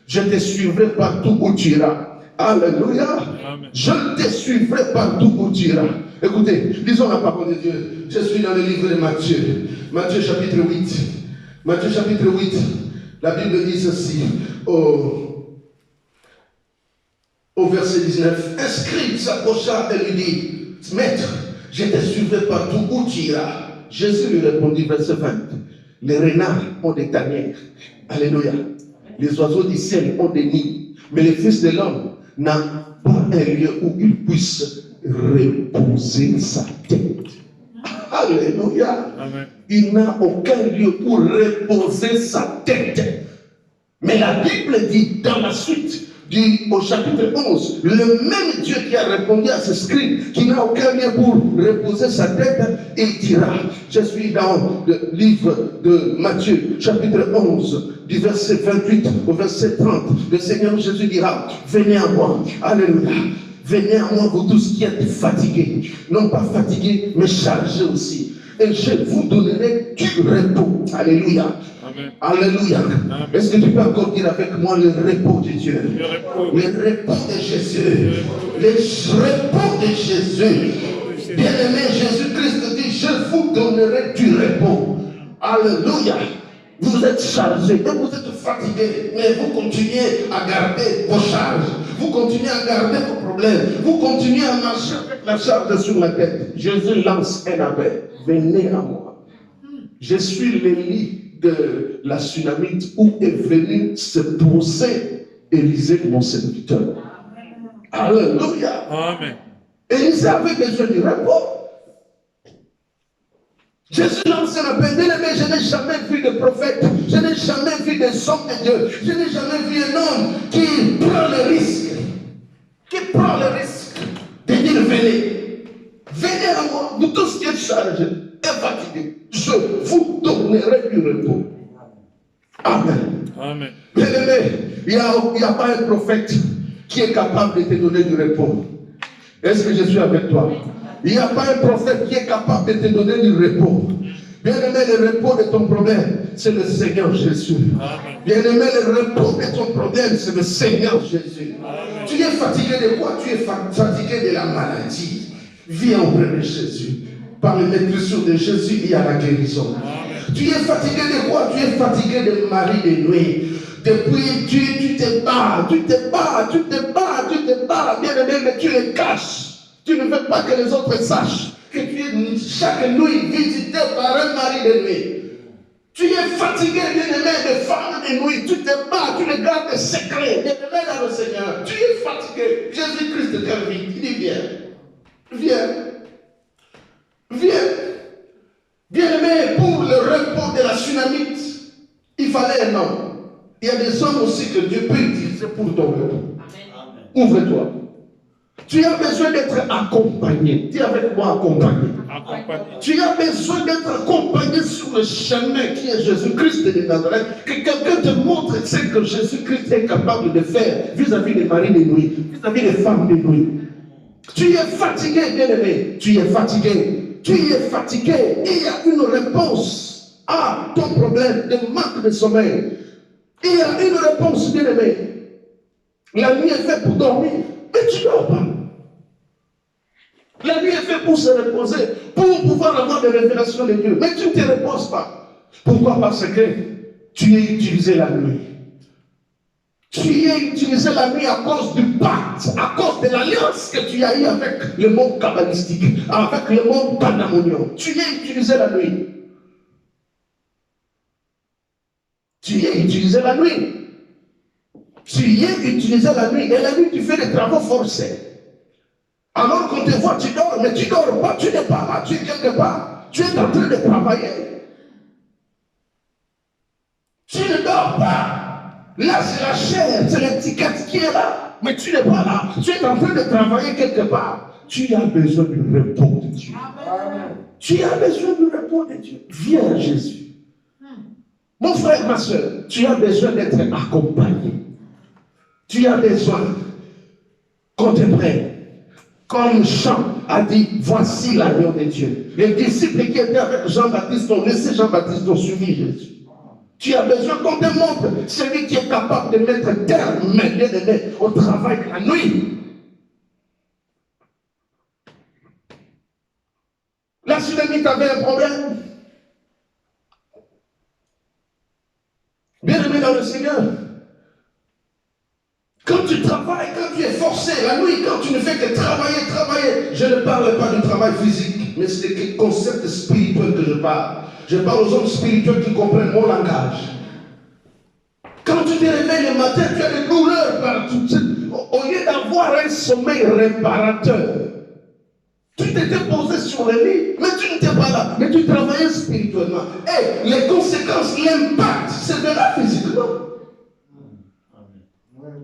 je te suivrai partout où tu iras. Alléluia. Amen. Je te suivrai partout où tu iras. Écoutez, lisons la parole de Dieu. Je suis dans le livre de Matthieu. Matthieu chapitre 8. Matthieu chapitre 8. La Bible dit ceci au verset 19. Un scribe s'approcha et lui dit, Maître, je te suivrai partout où tu iras. Jésus lui répondit, verset 20. Les renards ont des tanières. Alléluia. Les oiseaux du ciel ont des nids. Mais le Fils de l'homme n'a pas un lieu où il puisse reposer sa tête. Alléluia. Amen. Il n'a aucun lieu où reposer sa tête. Mais la Bible dit dans la suite, au chapitre 11, le même Dieu qui a répondu à ce scribe, qui n'a aucun lieu pour reposer sa tête, il dira, je suis dans le livre de Matthieu, chapitre 11, du verset 28 au verset 30, le Seigneur Jésus dira, venez à moi, alléluia, venez à moi vous tous qui êtes fatigués, non pas fatigués, mais chargés aussi, et je vous donnerai du repos, alléluia. Amen. Alléluia. Est-ce que tu peux encore dire avec moi le repos de Dieu? Le repos de Jésus. Le repos de Jésus. Bien-aimé, Jésus-Christ dit, je vous donnerai du repos. Alléluia. Vous êtes chargés et vous êtes fatigués, mais vous continuez à garder vos charges. Vous continuez à garder vos problèmes. Vous continuez à marcher avec la charge sur la tête. Jésus lance un appel. Venez à moi. Je suis le lit de la tsunamite où est venu se poser Élisée, mon serviteur. Alléluia. Amen. Élisée avait besoin du repos. Jésus lance un appel. Mais je n'ai jamais vu de prophète. Je n'ai jamais vu de homme de Dieu. Je n'ai jamais vu un homme qui prend le risque. Qui prend le risque de dire venez. Venez à moi, vous tous qui êtes chargés et fatigués. Je vous donnerai du repos. Amen. Amen. Bien aimé, il n'y a pas un prophète qui est capable de te donner du repos. Est-ce que je suis avec toi? Il n'y a pas un prophète qui est capable de te donner du repos. Bien-aimé, le repos de ton problème, c'est le Seigneur Jésus. Bien-aimé, le repos de ton problème, c'est le Seigneur Jésus. Amen. Tu es fatigué de quoi? Tu es fatigué de la maladie. Viens auprès de Jésus. Par l'électricité de Jésus, il y a la guérison. Amen. Tu es fatigué de quoi? Tu es fatigué de mari de nuit. Depuis, tu te bats, bien-aimé, mais tu le caches. Tu ne veux pas que les autres sachent que tu es chaque nuit visité par un mari de nuit. Tu es fatigué, bien-aimé, de femmes de nuit. Tu te bats, tu les gardes secrets, bien-aimé dans le Seigneur. Tu es fatigué. Jésus-Christ t'invite. Il dit viens. Bien-aimé, pour le repos de la Sunamite, il fallait un homme. Il y a des hommes aussi que Dieu peut utiliser pour ton repos. Ouvre-toi. Tu as besoin d'être accompagné. Dis avec moi, accompagné. Tu as besoin d'être accompagné sur le chemin qui est Jésus-Christ de Nazareth. Que quelqu'un te montre ce que Jésus-Christ est capable de faire vis-à-vis des maris de nuit, vis-à-vis des femmes de nuit. Tu es fatigué, bien-aimé. Tu es fatigué. Il y a une réponse à ton problème de manque de sommeil. Il y a une réponse, bien-aimé. La nuit est faite pour dormir, mais tu ne dors pas. La nuit est faite pour se reposer, pour pouvoir avoir des révélations de Dieu. Mais tu ne te reposes pas. Pourquoi? Parce que tu es utilisé la nuit. Tu es utilisé la nuit à cause du pacte, à cause de l'alliance que tu as eue avec le monde kabbalistique, avec le monde pandamonium. Tu es utilisé la nuit. Tu es utilisé la nuit. Et la nuit, tu fais des travaux forcés. Alors qu'on te voit, tu dors, mais tu ne dors pas, tu n'es pas là, tu es quelque part. Tu es en train de travailler. Tu ne dors pas. Là, c'est la chair, c'est l'étiquette qui est là. Mais tu n'es pas là. Tu es en train de travailler quelque part. Tu as besoin du repos de Dieu. Amen. Tu as besoin du repos de Dieu. Viens à Jésus. Mon frère, ma soeur, tu as besoin d'être accompagné. Tu as besoin qu'on te prenne. Comme Jean a dit, voici l'agneau de Dieu. Les disciples qui étaient avec Jean-Baptiste ont laissé Jean-Baptiste, ont suivi Jésus. Tu as besoin qu'on te montre celui qui est capable de mettre terme, bien-aimé, au travail de la nuit. La Sunamite avait un problème. Bien-aimé dans le Seigneur, quand tu travailles, quand tu es forcé, la nuit, quand tu ne fais que travailler, je ne parle pas du travail physique, mais c'est le concept spirituel que je parle. Je parle aux hommes spirituels qui comprennent mon langage. Quand tu te réveilles le matin, tu as des douleurs partout. Au lieu d'avoir un sommeil réparateur, tu t'étais posé sur le lit, mais tu n'étais pas là, mais tu travaillais spirituellement. Et les conséquences, l'impact, se verra physiquement.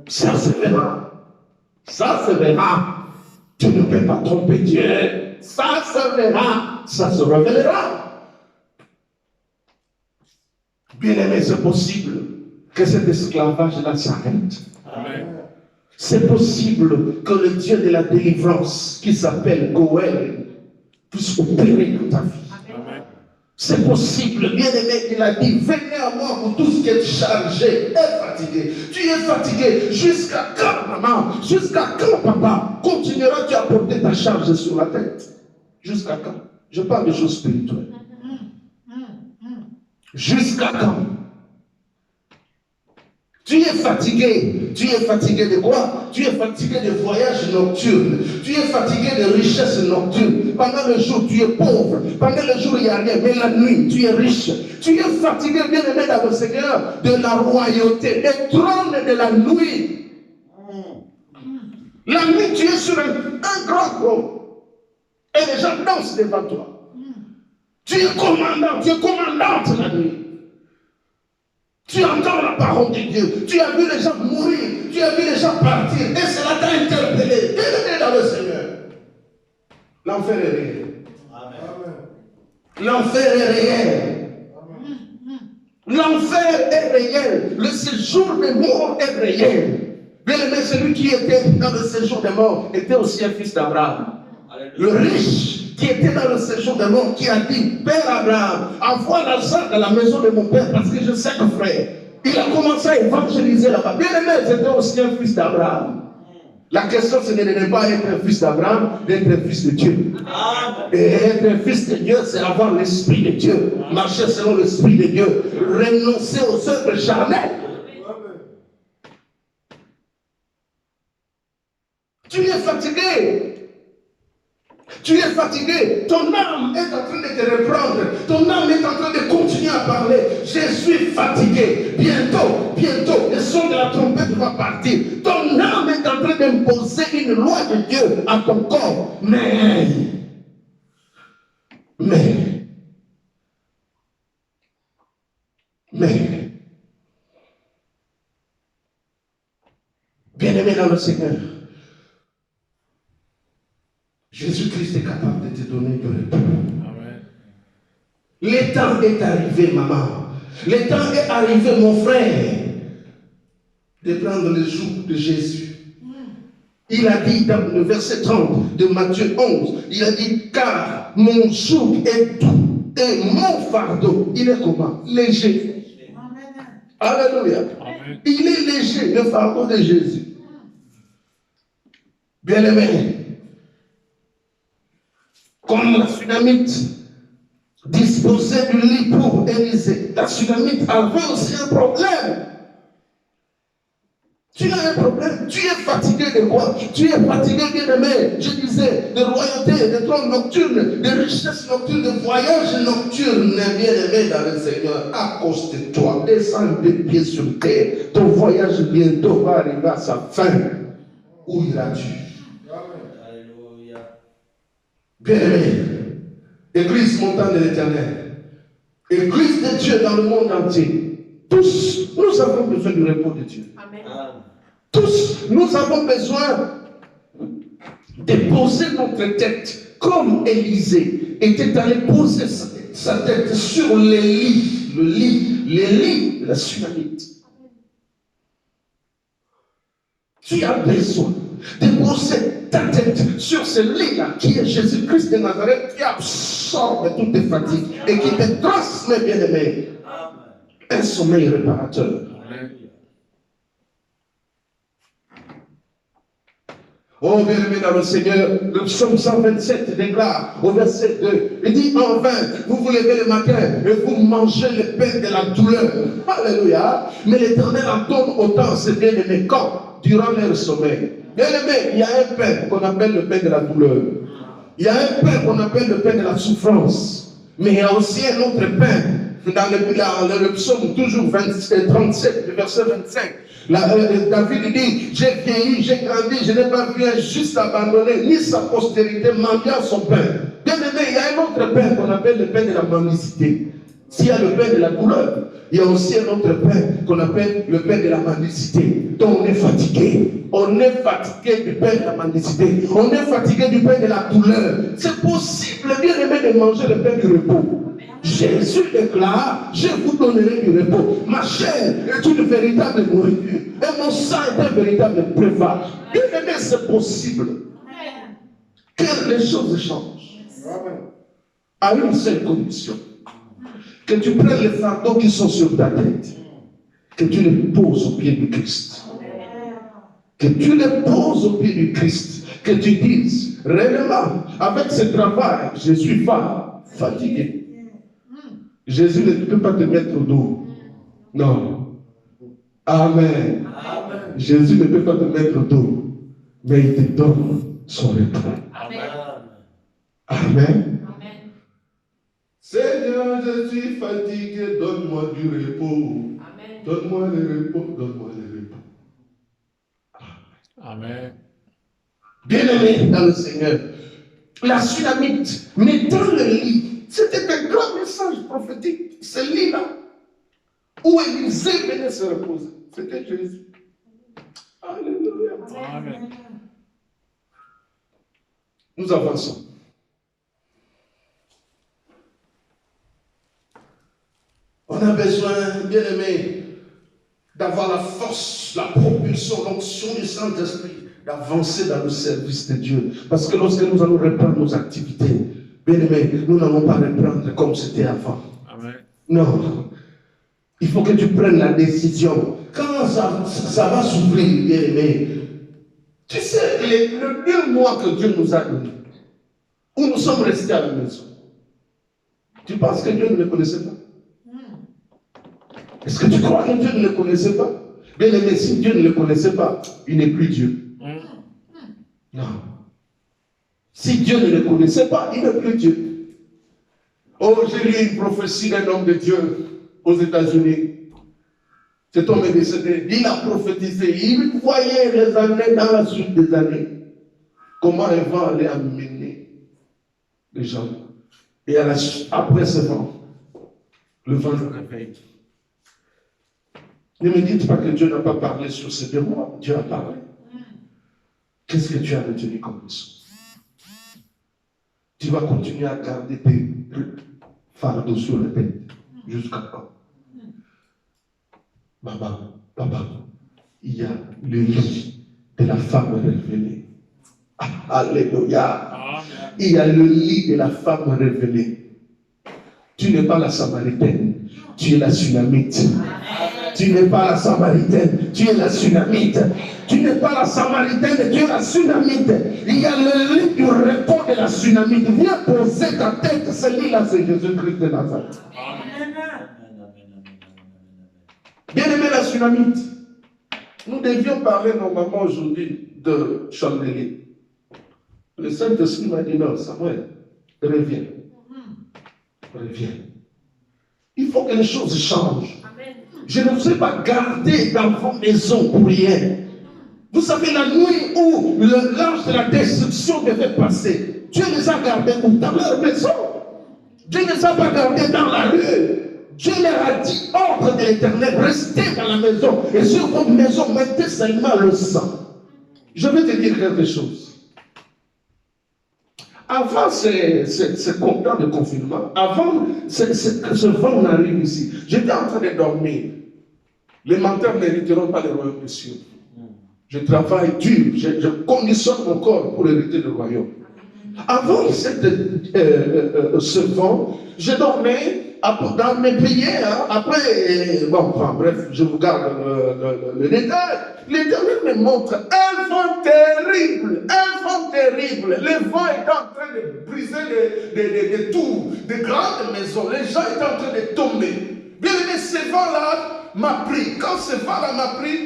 Ça se verra. Ça se verra. Tu ne peux pas tromper Dieu. Ça se verra. Ça se révélera. Bien-aimé, c'est possible que cet esclavage-là s'arrête. Amen. C'est possible que le Dieu de la délivrance, qui s'appelle Goël, puisse opérer dans ta vie. Amen. C'est possible, bien-aimé, il a dit, venez à moi pour tous qui êtes chargés et fatigués. Tu es fatigué. Jusqu'à quand, maman? Jusqu'à quand, papa? Continueras-tu à porter ta charge sur la tête? Jusqu'à quand? Je parle de choses spirituelles. Jusqu'à quand? Tu es fatigué. Tu es fatigué de quoi? Tu es fatigué de voyages nocturnes. Tu es fatigué de richesses nocturnes. Pendant le jour, tu es pauvre. Pendant le jour, il n'y a rien. Mais la nuit, tu es riche. Tu es fatigué, bien aimé dans le Seigneur, de la royauté, des trônes de la nuit. La nuit, tu es sur un grand trône. Et les gens dansent devant toi. Tu es commandant. Tu es commandante la nuit. Tu entends la parole de Dieu. Tu as vu les gens mourir. Tu as vu les gens partir. Et cela t'a interpellé. Bienvenue dans le Seigneur. L'enfer est réel. Amen. L'enfer est réel. Amen. L'enfer est réel. Le séjour des morts est réel. Bien aimé, celui qui était dans le séjour des morts était aussi un fils d'Abraham. Le riche qui était dans le séjour des morts, qui a dit, Père Abraham, envoie l'argent dans la maison de mon père parce que je sais que frère. Il a commencé à évangéliser là-bas. Bien aimé, c'était aussi un fils d'Abraham. La question, ce n'est pas être un fils d'Abraham, d'être un fils de Dieu. Et être un fils de Dieu, c'est avoir l'esprit de Dieu. Marcher selon l'esprit de Dieu. Renoncer aux œuvres charnelles. Tu es fatigué. Tu es fatigué. Ton âme est en train de te reprendre. Ton âme est en train de continuer à parler. Je suis fatigué. Bientôt, le son de la trompette va partir. Ton âme est en train d'imposer une loi de Dieu à ton corps. Mais, bien-aimé dans le Seigneur, Jésus-Christ est capable de te donner du repos. Le temps est arrivé, maman. Le temps est arrivé, mon frère, de prendre le joug de Jésus. Il a dit dans le verset 30 de Matthieu 11, il a dit, car mon joug est doux et mon fardeau, il est comment? Léger. Alléluia. Amen. Il est léger, le fardeau de Jésus. Bien-aimé, comme la Sunamite disposait du lit pour Élisée, la Sunamite avait aussi un problème. Tu as un problème, tu es fatigué de quoi? Tu es fatigué, bien-aimé, je disais, de royauté, de trône nocturne, de richesse nocturne, de voyage nocturne, bien-aimé dans le Seigneur. Accoste-toi, descends des pieds sur terre. Ton voyage bientôt va arriver à sa fin. Où iras-tu? Bien-aimé, Église montagne de l'Éternel, Église de Dieu dans le monde entier, tous, nous avons besoin du repos de Dieu. Amen. Tous, nous avons besoin de poser notre tête, comme Élisée était allé poser sa tête sur les lits de la Sunamite. Tu as besoin de poser ta tête sur ce lit-là qui est Jésus-Christ de Nazareth, qui absorbe toutes tes fatigues et qui te transmet, bien-aimé, un sommeil réparateur. Oh, bien-aimé dans le Seigneur, le psaume 127 déclare au verset 2, il dit, en vain, vous vous levez le matin et vous mangez le pain de la douleur. Alléluia. Mais l'Éternel en donne autant ses bien-aimés quand? Durant leur sommeil. Bien-aimé, il y a un pain qu'on appelle le pain de la douleur. Il y a un pain qu'on appelle le pain de la souffrance. Mais il y a aussi un autre pain dans le psaume toujours 37, le verset 25. David dit, j'ai vieilli, j'ai grandi, je n'ai pas vu un juste abandonné, ni sa postérité mendiant son pain. Bien aimé, il y a un autre pain qu'on appelle le pain de la mendicité. S'il y a le pain de la douleur, il y a aussi un autre pain qu'on appelle le pain de la mendicité. Donc on est fatigué. On est fatigué du pain de la mendicité. On est fatigué du pain de la douleur. C'est possible, bien aimé, de manger le pain du repos. Jésus déclare, je vous donnerai du repos. Ma chair est une véritable nourriture. Et mon sang est un véritable breuvage. Bien aimé, c'est possible. Que les choses changent. À une seule condition. Que tu prennes les fardeaux qui sont sur ta tête. Que tu les poses au pied du Christ. Que tu les poses au pied du Christ. Que tu dises, réellement, avec ce travail, je suis fatigué. Jésus ne peut pas te mettre au dos. Non. Amen. Amen. Jésus ne peut pas te mettre au dos. Mais il te donne son repos. Amen. Amen. Amen. Seigneur, je suis fatigué, donne-moi du repos. Amen. Donne-moi le repos, donne-moi le repos. Amen. Bien-aimé dans le Seigneur, la Sunamite mettant le lit, c'était un grand message prophétique. Ce lit-là, où Élisée venait se reposer, c'était Jésus. Alléluia. Amen. Nous avançons. On a besoin, bien aimé, d'avoir la force, la propulsion puissions l'onction du Saint-Esprit d'avancer dans le service de Dieu. Parce que lorsque nous allons reprendre nos activités, bien aimés, nous n'allons pas reprendre comme c'était avant. Amen. Non. Il faut que tu prennes la décision. Quand ça va s'ouvrir, bien aimé, tu sais, le 2 mois que Dieu nous a donné, où nous sommes restés à la maison, tu penses que Dieu ne le connaissait pas? Est-ce que tu crois que Dieu ne le connaissait pas? Bien aimé, si Dieu ne le connaissait pas, il n'est plus Dieu. Non. Si Dieu ne le connaissait pas, il n'est plus Dieu. Oh, j'ai lu une prophétie d'un homme de Dieu aux États-Unis. Cet homme est décédé. Il a prophétisé. Il voyait les années dans la suite des années. Comment un vent allait amener les gens. Et après ce vent, le vent le réveille. Ne me dites pas que Dieu n'a pas parlé sur ces 2 mois. Dieu a parlé. Qu'est-ce que tu as retenu comme leçon? Tu vas continuer à garder tes fardeaux sur la tête jusqu'à quand? Maman, papa, il y a le lit de la femme révélée. Ah, alléluia. Il y a le lit de la femme révélée. Tu n'es pas la Samaritaine, tu es la Sunamite. Tu n'es pas la Samaritaine, tu es la Sunamite. Tu n'es pas la Samaritaine, tu es la Sunamite. Il y a le lit du repos de la Sunamite. Viens poser ta tête, ce lit-là, c'est Jésus-Christ de Nazareth. Bien-aimé la Sunamite, nous devions parler normalement aujourd'hui de chandelier. Le Saint-Esprit m'a dit non, Samuel, reviens. Reviens. Il faut que les choses changent. Je ne vous ai pas gardé dans vos maisons pour rien. Vous savez, la nuit où l'ange de la destruction devait passer, Dieu les a gardés dans leur maison. Dieu ne les a pas gardés dans la rue. Dieu leur a dit, ordre de l'Éternel, restez dans la maison. Et sur votre maison, mettez seulement le sang. Je vais te dire quelque chose. Avant ce contrat de confinement, avant que ce vent n'arrive ici, j'étais en train de dormir. Les menteurs n'hériteront pas le royaume des cieux. Je travaille dur, je conditionne mon corps pour hériter le royaume. Avant ce vent, je dormais dans mes prières. Après, bon, enfin, bref, je vous garde le détail. L'Éternel me montre un vent terrible, un vent terrible. Le vent est en train de briser des tours, des grandes maisons. Les gens étaient en train de tomber. Bien aimé, ce vent-là m'a pris. Quand ce vent-là m'a pris,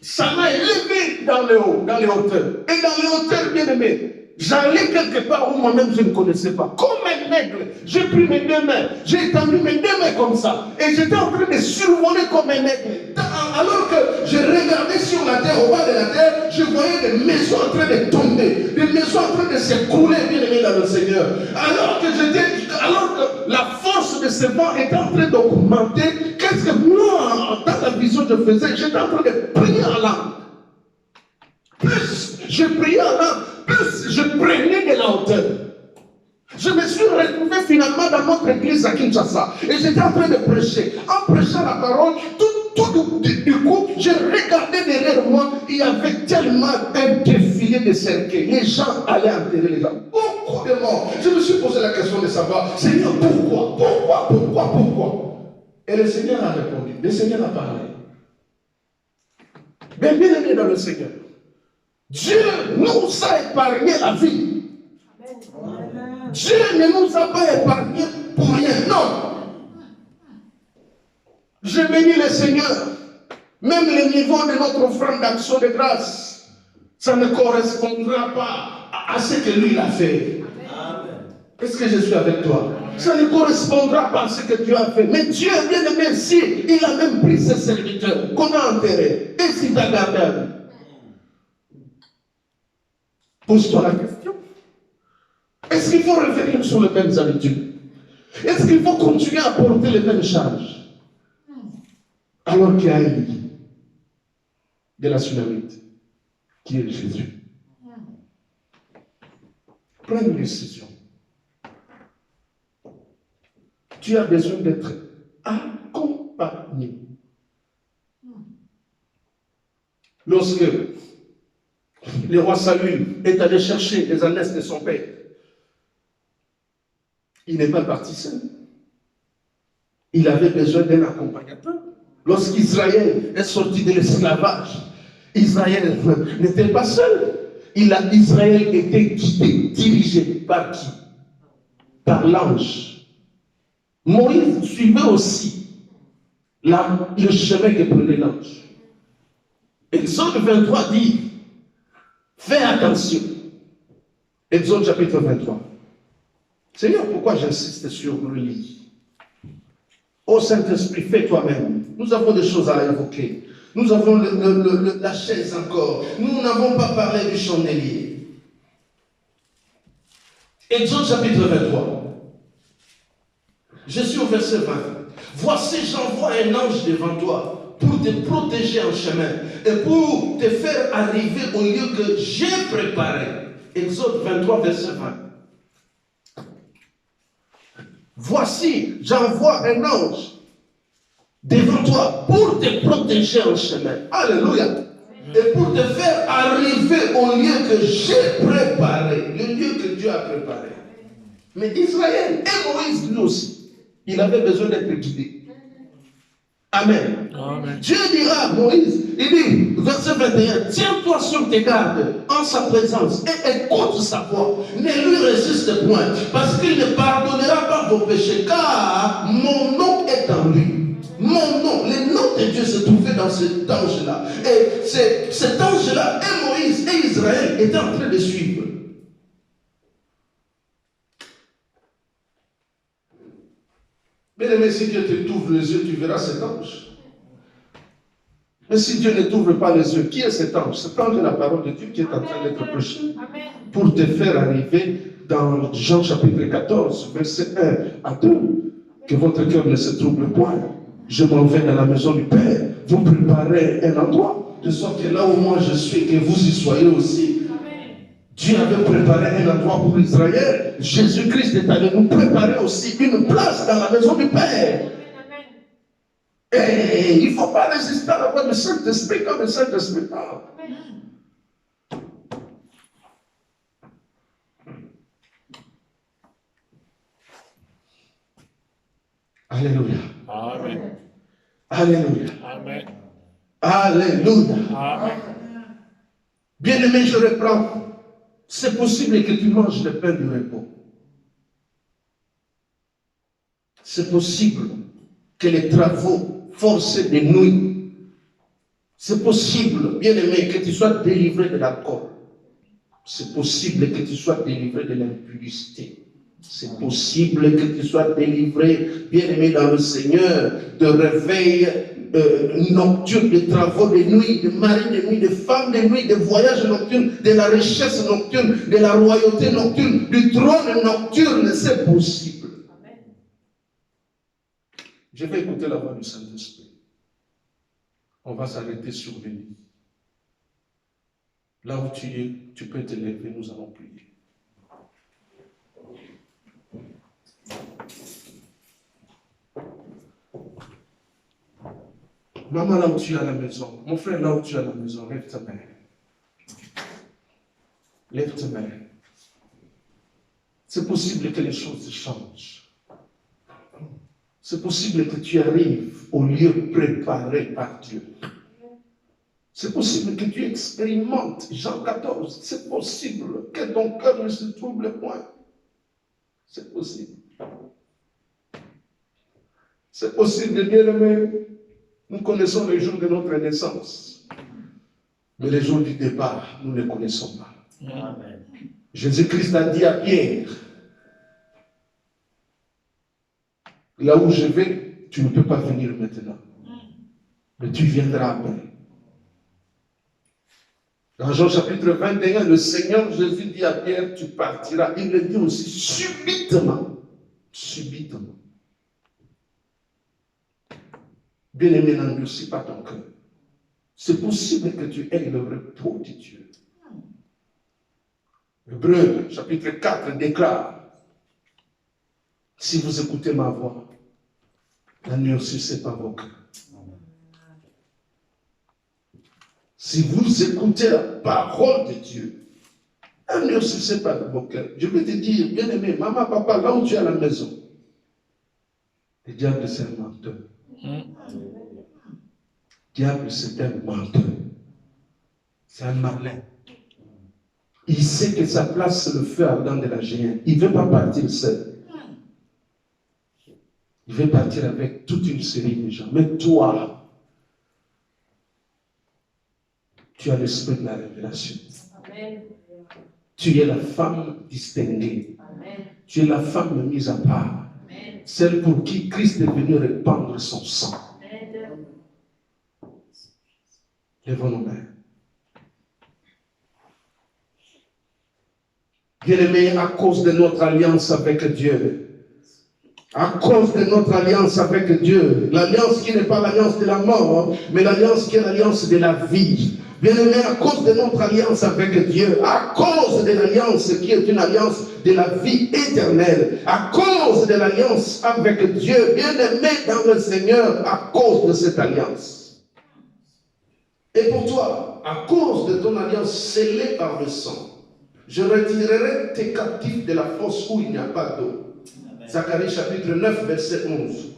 ça m'a élevé dans le haut, dans les hauteurs. Et dans les hauteurs, bien aimé, j'allais quelque part où moi-même je ne connaissais pas. Comme un aigle, j'ai pris mes 2 mains, j'ai étendu mes 2 mains comme ça. Et j'étais en train de survoler comme un aigle. Alors que je regardais sur la terre, au bas de la terre, je voyais des maisons en train de tomber, des maisons en train de s'écrouler, bien aimé dans le Seigneur. Alors que la force de ce vent était en train d'augmenter, qu'est-ce que moi, dans la vision que je faisais, j'étais en train de prier en langue. Plus je priais en langue, plus je prenais de la hauteur. Je me suis retrouvé finalement dans notre église à Kinshasa. Et j'étais en train de prêcher. En prêchant la parole, tout du coup, j'ai regardé derrière moi. Il y avait tellement un défilé de cercueils. Les gens allaient enterrer les gens. Beaucoup de morts. Je me suis posé la question de savoir, Seigneur, pourquoi? Et le Seigneur a répondu. Le Seigneur a parlé. Bien aimé dans le Seigneur. Dieu nous a épargné la vie. Amen. Dieu ne nous a pas épargné pour rien. Non. Je bénis le Seigneur. Même le niveau de notre offrande d'action de grâce, ça ne correspondra pas à ce que lui a fait. Amen. Est-ce que je suis avec toi? Ça ne correspondra pas à ce que Dieu a fait. Mais Dieu, bien aimé, si il a même pris ses serviteurs qu'on a enterrés, et s'il t'a gardé à vie. Pose-toi la question. Est-ce qu'il faut revenir sur les mêmes habitudes? Est-ce qu'il faut continuer à porter les mêmes charges? Alors qu'il y a un lit de la Sunamite qui est Jésus. Prends une décision. Tu as besoin d'être accompagné. lorsque le roi Saül est allé chercher les ânesses de son père, il n'est pas parti seul. Il avait besoin d'un accompagnateur. Lorsqu'Israël est sorti de l'esclavage, Israël n'était pas seul. Israël était guidé, dirigé par qui? Par l'ange. Moïse suivait aussi le chemin que prenait l'ange. Exode 23 dit, fais attention. Exode chapitre 23. Seigneur, pourquoi j'insiste sur le lit? Ô Saint-Esprit, fais toi-même. Nous avons des choses à évoquer. Nous avons la chaise encore. Nous n'avons pas parlé du chandelier. Exode chapitre 23. Je suis au verset 20. Voici, j'envoie un ange devant toi pour te protéger en chemin et pour te faire arriver au lieu que j'ai préparé. Exode 23, verset 20. Voici, j'envoie un ange devant toi pour te protéger en chemin. Alléluia. Et pour te faire arriver au lieu que j'ai préparé, le lieu que Dieu a préparé. Mais Israël et Moïse, lui aussi, il avait besoin d'être guidé. Amen. Amen. Dieu dira à Moïse, il dit, verset 21, tiens-toi sur tes gardes en sa présence et écoute sa voix. Ne lui résiste point, parce qu'il ne pardonnera pas vos péchés, car mon nom est en lui. Mon nom, le nom de Dieu se trouvait dans cet ange-là. Et cet ange-là, et Moïse et Israël étaient en train de suivre. Bien-aimé, si Dieu te t'ouvre les yeux, tu verras cet ange. Mais si Dieu ne t'ouvre pas les yeux, qui est cet ange? Cet ange est la parole de Dieu qui est en train d'être prêchée. Pour te faire arriver dans Jean chapitre 14, verset 1 à 2. Que votre cœur ne se trouble point. Je m'en vais dans la maison du Père. Vous préparez un endroit, de sorte que là où moi je suis, que vous y soyez aussi. Dieu avait préparé un endroit pour Israël. Jésus-Christ est allé nous préparer aussi une place dans la maison du Père. Et il ne faut pas résister à la voix du Saint-Esprit comme le Saint-Esprit parle. Alléluia. Amen. Alléluia. Amen. Alléluia. Amen. Bien-aimé, je reprends. C'est possible que tu manges le pain du repos. C'est possible que les travaux forcés de nuit. C'est possible, bien-aimé, que tu sois délivré de l'alcool. C'est possible que tu sois délivré de l'impudicité. C'est possible que tu sois délivré, bien-aimé dans le Seigneur, de réveil nocturne, de travaux de nuit, de maris de nuit, de femmes de nuit, de voyages nocturnes, de la richesse nocturne, de la royauté nocturne, du trône nocturne. C'est possible. Amen. Je vais écouter la voix du Saint-Esprit. On va s'arrêter sur le lit. Là où tu es, tu peux te lever, nous allons prier. Maman, là où tu es à la maison, mon frère, là où tu es à la maison, lève ta main. Lève ta main. C'est possible que les choses changent. C'est possible que tu arrives au lieu préparé par Dieu. C'est possible que tu expérimentes Jean 14. C'est possible que ton cœur ne se trouble point. C'est possible. C'est possible, bien-aimé. Nous connaissons les jours de notre naissance. Mais les jours du départ, nous ne connaissons pas. Amen. Jésus-Christ a dit à Pierre, là où je vais, tu ne peux pas venir maintenant. Mais tu viendras après. Dans Jean chapitre 21, le Seigneur Jésus dit à Pierre, tu partiras. Il le dit aussi subitement. Subitement. Bien-aimé, n'endurcis pas ton cœur. C'est possible que tu aies le repos de Dieu. Hébreux, chapitre 4, déclare, si vous écoutez ma voix, n'endurcissez pas vos cœurs. Si vous écoutez la parole de Dieu, ne cessez pas de mon cœur. Je vais te dire, bien aimé, maman, papa, là où tu es à la maison, le diable c'est un menteur. Le diable c'est un menteur. C'est un malin. Il sait que sa place c'est le feu ardent de la géante. Il ne veut pas partir seul. Il veut partir avec toute une série de gens. Mais toi, tu as l'esprit de la révélation. Amen. Tu es la femme distinguée. Amen. Tu es la femme mise à part. Amen. Celle pour qui Christ est venu répandre son sang. Amen. Lèvons nos mains. Bien-aimés, à cause de notre alliance avec Dieu, à cause de notre alliance avec Dieu, l'alliance qui n'est pas l'alliance de la mort, mais l'alliance qui est l'alliance de la vie. Bien-aimés, à cause de notre alliance avec Dieu, à cause de l'alliance qui est une alliance de la vie éternelle, à cause de l'alliance avec Dieu, bien-aimés dans le Seigneur, à cause de cette alliance. Et pour toi, à cause de ton alliance scellée par le sang, je retirerai tes captifs de la fosse où il n'y a pas d'eau. Zacharie chapitre 9, verset 11.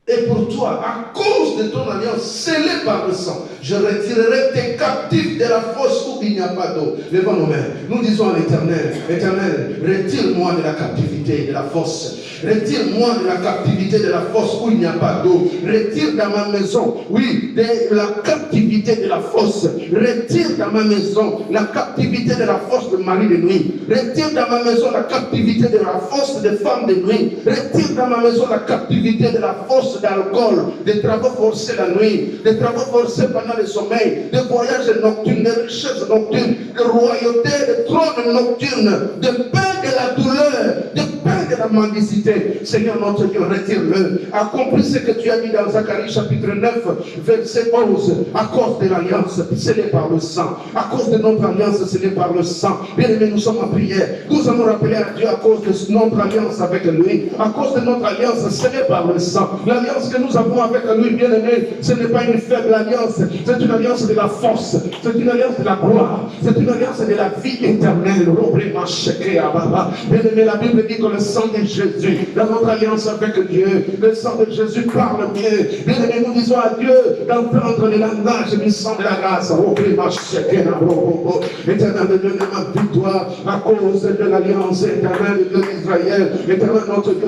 Et pour toi, à cause de ton alliance scellée par le sang, je retirerai tes captifs de la fosse où il n'y a pas d'eau. Levons nos mains. Nous disons à l'Éternel, Éternel, retire-moi de la captivité de la fosse. Retire-moi de la captivité de la fosse où il n'y a pas d'eau. Retire dans ma maison, oui, de la captivité de la fosse. Retire dans ma maison la captivité de la fosse de mari de nuit. Retire dans ma maison la captivité de la fosse des femmes de nuit. Retire dans ma maison la captivité de la fosse d'alcool, des travaux forcés la nuit, des travaux forcés pendant le sommeil, des voyages nocturnes, des richesses nocturnes, de royauté, de trônes nocturnes, de paix de la douleur, de paix de la mendicité. Seigneur notre Dieu, retire-le. Accomplis ce que tu as dit dans Zacharie chapitre 9, verset 11, à cause de l'alliance scellée par le sang, à cause de notre alliance scellée par le sang. Bien aimés, nous sommes en prière. Nous allons rappeler à Dieu à cause de notre alliance avec lui, à cause de notre alliance scellée par le sang. L'alliance que nous avons avec lui, bien aimé, ce n'est pas une faible alliance, c'est une alliance de la force, c'est une alliance de la gloire, c'est une alliance de la vie éternelle. Bien aimé, la Bible dit que le sang de Jésus, dans notre alliance avec Dieu, le sang de Jésus parle mieux. Bien aimé, nous disons à Dieu d'entendre le langage du sang de la grâce. Éternel de Dieu, ma victoire à cause de l'alliance éternelle de l'Israël. Éternel notre Dieu,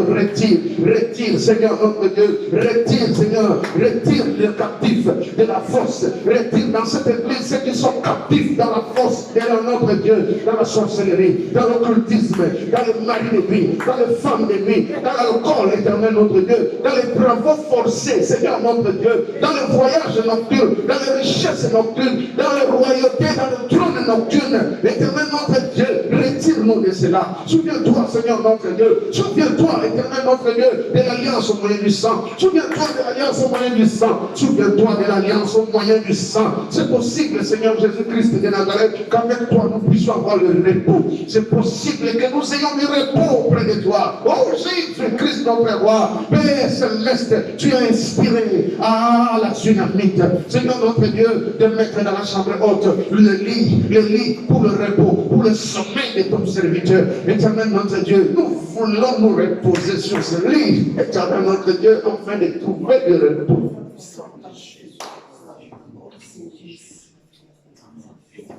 retire, Seigneur notre Dieu, retire, Seigneur, retire les captifs de la fosse, retire dans cette église ceux qui sont captifs dans la fosse, et dans notre Dieu, dans la sorcellerie, dans l'occultisme, dans les maris de nuit, dans les femmes de nuit, dans l'alcool, éternel notre Dieu, dans les travaux forcés, Seigneur notre Dieu, dans les voyages nocturnes, dans les richesses nocturnes, dans les royautés, dans le trône nocturne, éternel notre Dieu, retire-nous de cela. Souviens-toi, Seigneur notre Dieu, souviens-toi, éternel notre Dieu, de l'alliance au moyen du sang. Souviens-toi de l'alliance au moyen du sang. Souviens-toi de l'alliance au moyen du sang. C'est possible, Seigneur Jésus-Christ de Nazareth, qu'avec toi nous puissions avoir le repos. C'est possible que nous ayons du repos auprès de toi. Oh Jésus-Christ, notre roi, Père céleste, tu as inspiré à la dynamite, Seigneur notre Dieu, de mettre dans la chambre haute le lit pour le repos, pour le sommeil de ton serviteur. Éternel notre Dieu, nous voulons nous reposer sur ce lit, éternel notre Dieu, afin de trouver le repos.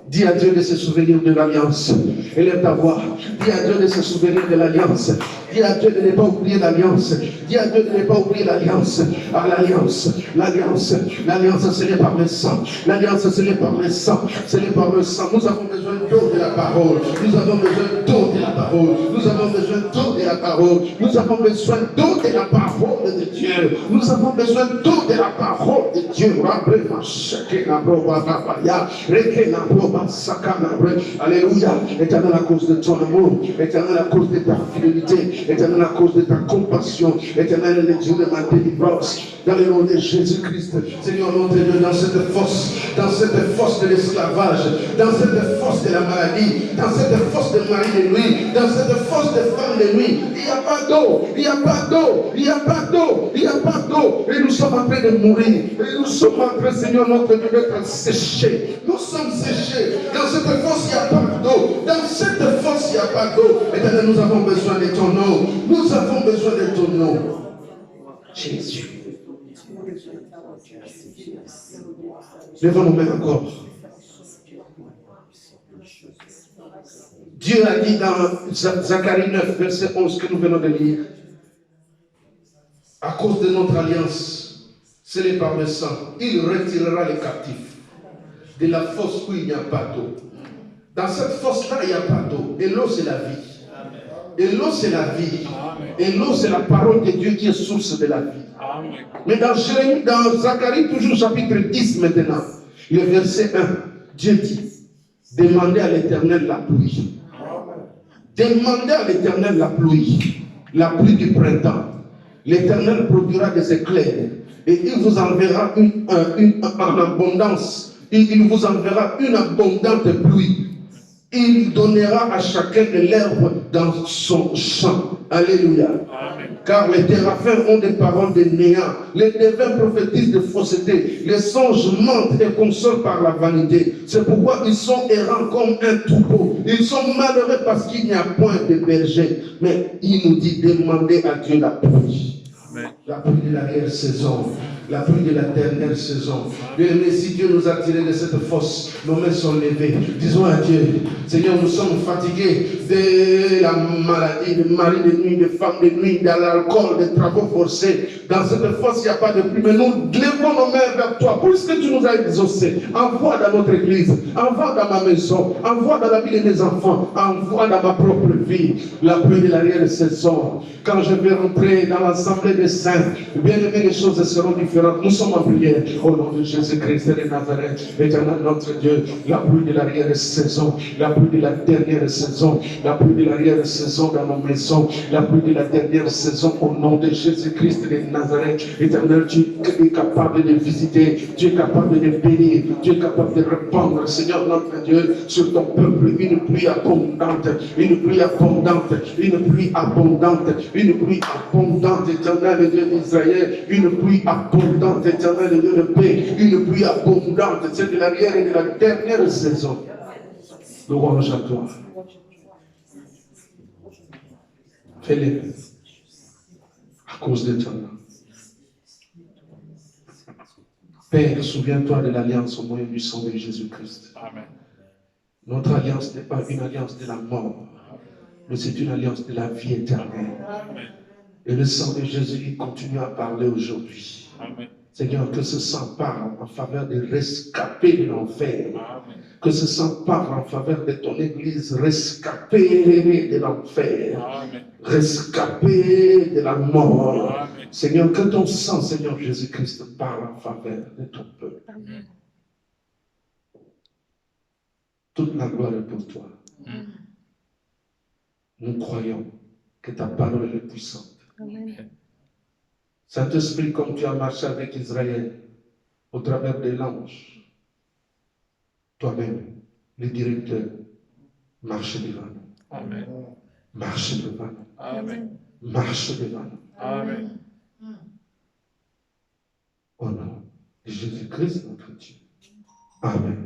Dis à Dieu de se souvenir de l'alliance. Élève ta voix. Dis à Dieu de se souvenir de l'alliance. Dis à Dieu de ne pas oublier l'alliance. Dis à Dieu de ne pas oublier l'alliance. Ah, l'alliance, ce n'est par le sang. L'alliance, ce n'est par le sang. Ce n'est par le sang. Nous avons besoin d'eau de la parole. Nous avons besoin d'eau de la parole. Nous avons besoin d'eau de la parole. Nous avons besoin d'eau de la parole de Dieu. Nous avons besoin d'eau de la parole de Dieu. Alléluia. Éternel, à cause de ton amour, éternel, à cause de ta fidélité, éternel, à cause de ta compassion, éternel, le Dieu de ma délivrance, dans le nom de Jésus-Christ, Seigneur notre Dieu, dans cette fosse de l'esclavage, dans cette fosse de la maladie, dans cette fosse de mari de nuit, nuit. Dans cette fosse des femmes de nuit, il n'y a pas d'eau, il n'y a pas d'eau, il n'y a pas d'eau, il n'y a pas d'eau. Et nous sommes en train de mourir. Et nous sommes en train, Seigneur, notre Dieu, d'être séchés. Nous sommes séchés. Dans cette fosse, il n'y a pas d'eau. Dans cette fosse, il n'y a pas d'eau. Éternel, nous avons besoin de ton eau. Nous avons besoin de ton eau. Jésus. Levons nos mains encore. Dieu a dit dans Zacharie 9, verset 11 que nous venons de lire, à cause de notre alliance, scellée par le sang, il retirera les captifs de la fosse où il n'y a pas d'eau. Dans cette fosse-là, il n'y a pas d'eau. Et l'eau, c'est la vie. Et l'eau, c'est la vie. Et l'eau, c'est la parole de Dieu qui est source de la vie. Mais dans Jérémie, dans Zacharie, toujours chapitre 10 maintenant, le verset 1, Dieu dit, demandez à l'Éternel la pluie. Demandez à l'Éternel la pluie du printemps. L'Éternel produira des éclairs et il vous enverra en abondance. Il vous enverra une abondante pluie. Il donnera à chacun de l'herbe dans son champ. Alléluia. Amen. Car les téraphins ont des paroles de néant. Les devins prophétisent de fausseté. Les songes mentent et consolent par la vanité. C'est pourquoi ils sont errants comme un troupeau. Ils sont malheureux parce qu'il n'y a point de berger. Mais il nous dit, demandez à Dieu la pluie. Amen. La pluie de l'arrière-saison. La pluie de la dernière saison. Bien aimé, si Dieu nous a tirés de cette fosse, nos mains sont levées. Disons à Dieu, Seigneur, nous sommes fatigués de la maladie, de mari de nuit, de femmes de nuit, de l'alcool, des travaux forcés. Dans cette fosse, il n'y a pas de pluie. Mais nous levons nos mains vers toi. Puisque tu nous as exaucés, envoie dans notre église, envoie dans ma maison, envoie dans la vie de mes enfants, envoie dans ma propre vie la pluie de l'arrière-saison. Quand je vais rentrer dans l'assemblée des saints, bien aimé, les choses seront différentes. Nous sommes en prière au nom de Jésus-Christ de Nazareth, éternel notre Dieu, la pluie de l'arrière-saison, la pluie de la dernière saison, la pluie de l'arrière-saison dans nos maisons, la pluie de la dernière saison au nom de Jésus-Christ de Nazareth, éternel, tu es capable de visiter, tu es capable de bénir, tu es capable de répandre, Seigneur notre Dieu, sur ton peuple une pluie abondante, une pluie abondante, une pluie abondante, une pluie abondante, éternel Dieu d'Israël, une pluie abondante, éternel Dieu de paix, une pluie abondante, c'est de l'arrière et de la dernière saison. Louange à toi. Fais-les à cause de ton nom. Père, souviens-toi de l'alliance au moyen du sang de Jésus-Christ. Amen. Notre alliance n'est pas une alliance de la mort, mais c'est une alliance de la vie éternelle. Amen. Et le sang de Jésus, il continue à parler aujourd'hui. Amen. Seigneur, que ce sang parle en faveur des rescapés de l'enfer. Amen. Que ce sang parle en faveur de ton Église rescapée de l'enfer. Amen. Rescapée de la mort. Amen. Seigneur, que ton sang, Seigneur Jésus-Christ, parle en faveur de ton peuple. Amen. Toute la gloire est pour toi. Amen. Nous croyons que ta parole est puissante. Amen. Saint-Esprit, comme tu as marché avec Israël au travers de l'ange, toi-même, le directeur, marche devant nous. Amen. Marche devant nous. Amen. Marche devant nous. Amen. Au nom de Jésus-Christ, notre Dieu. Amen.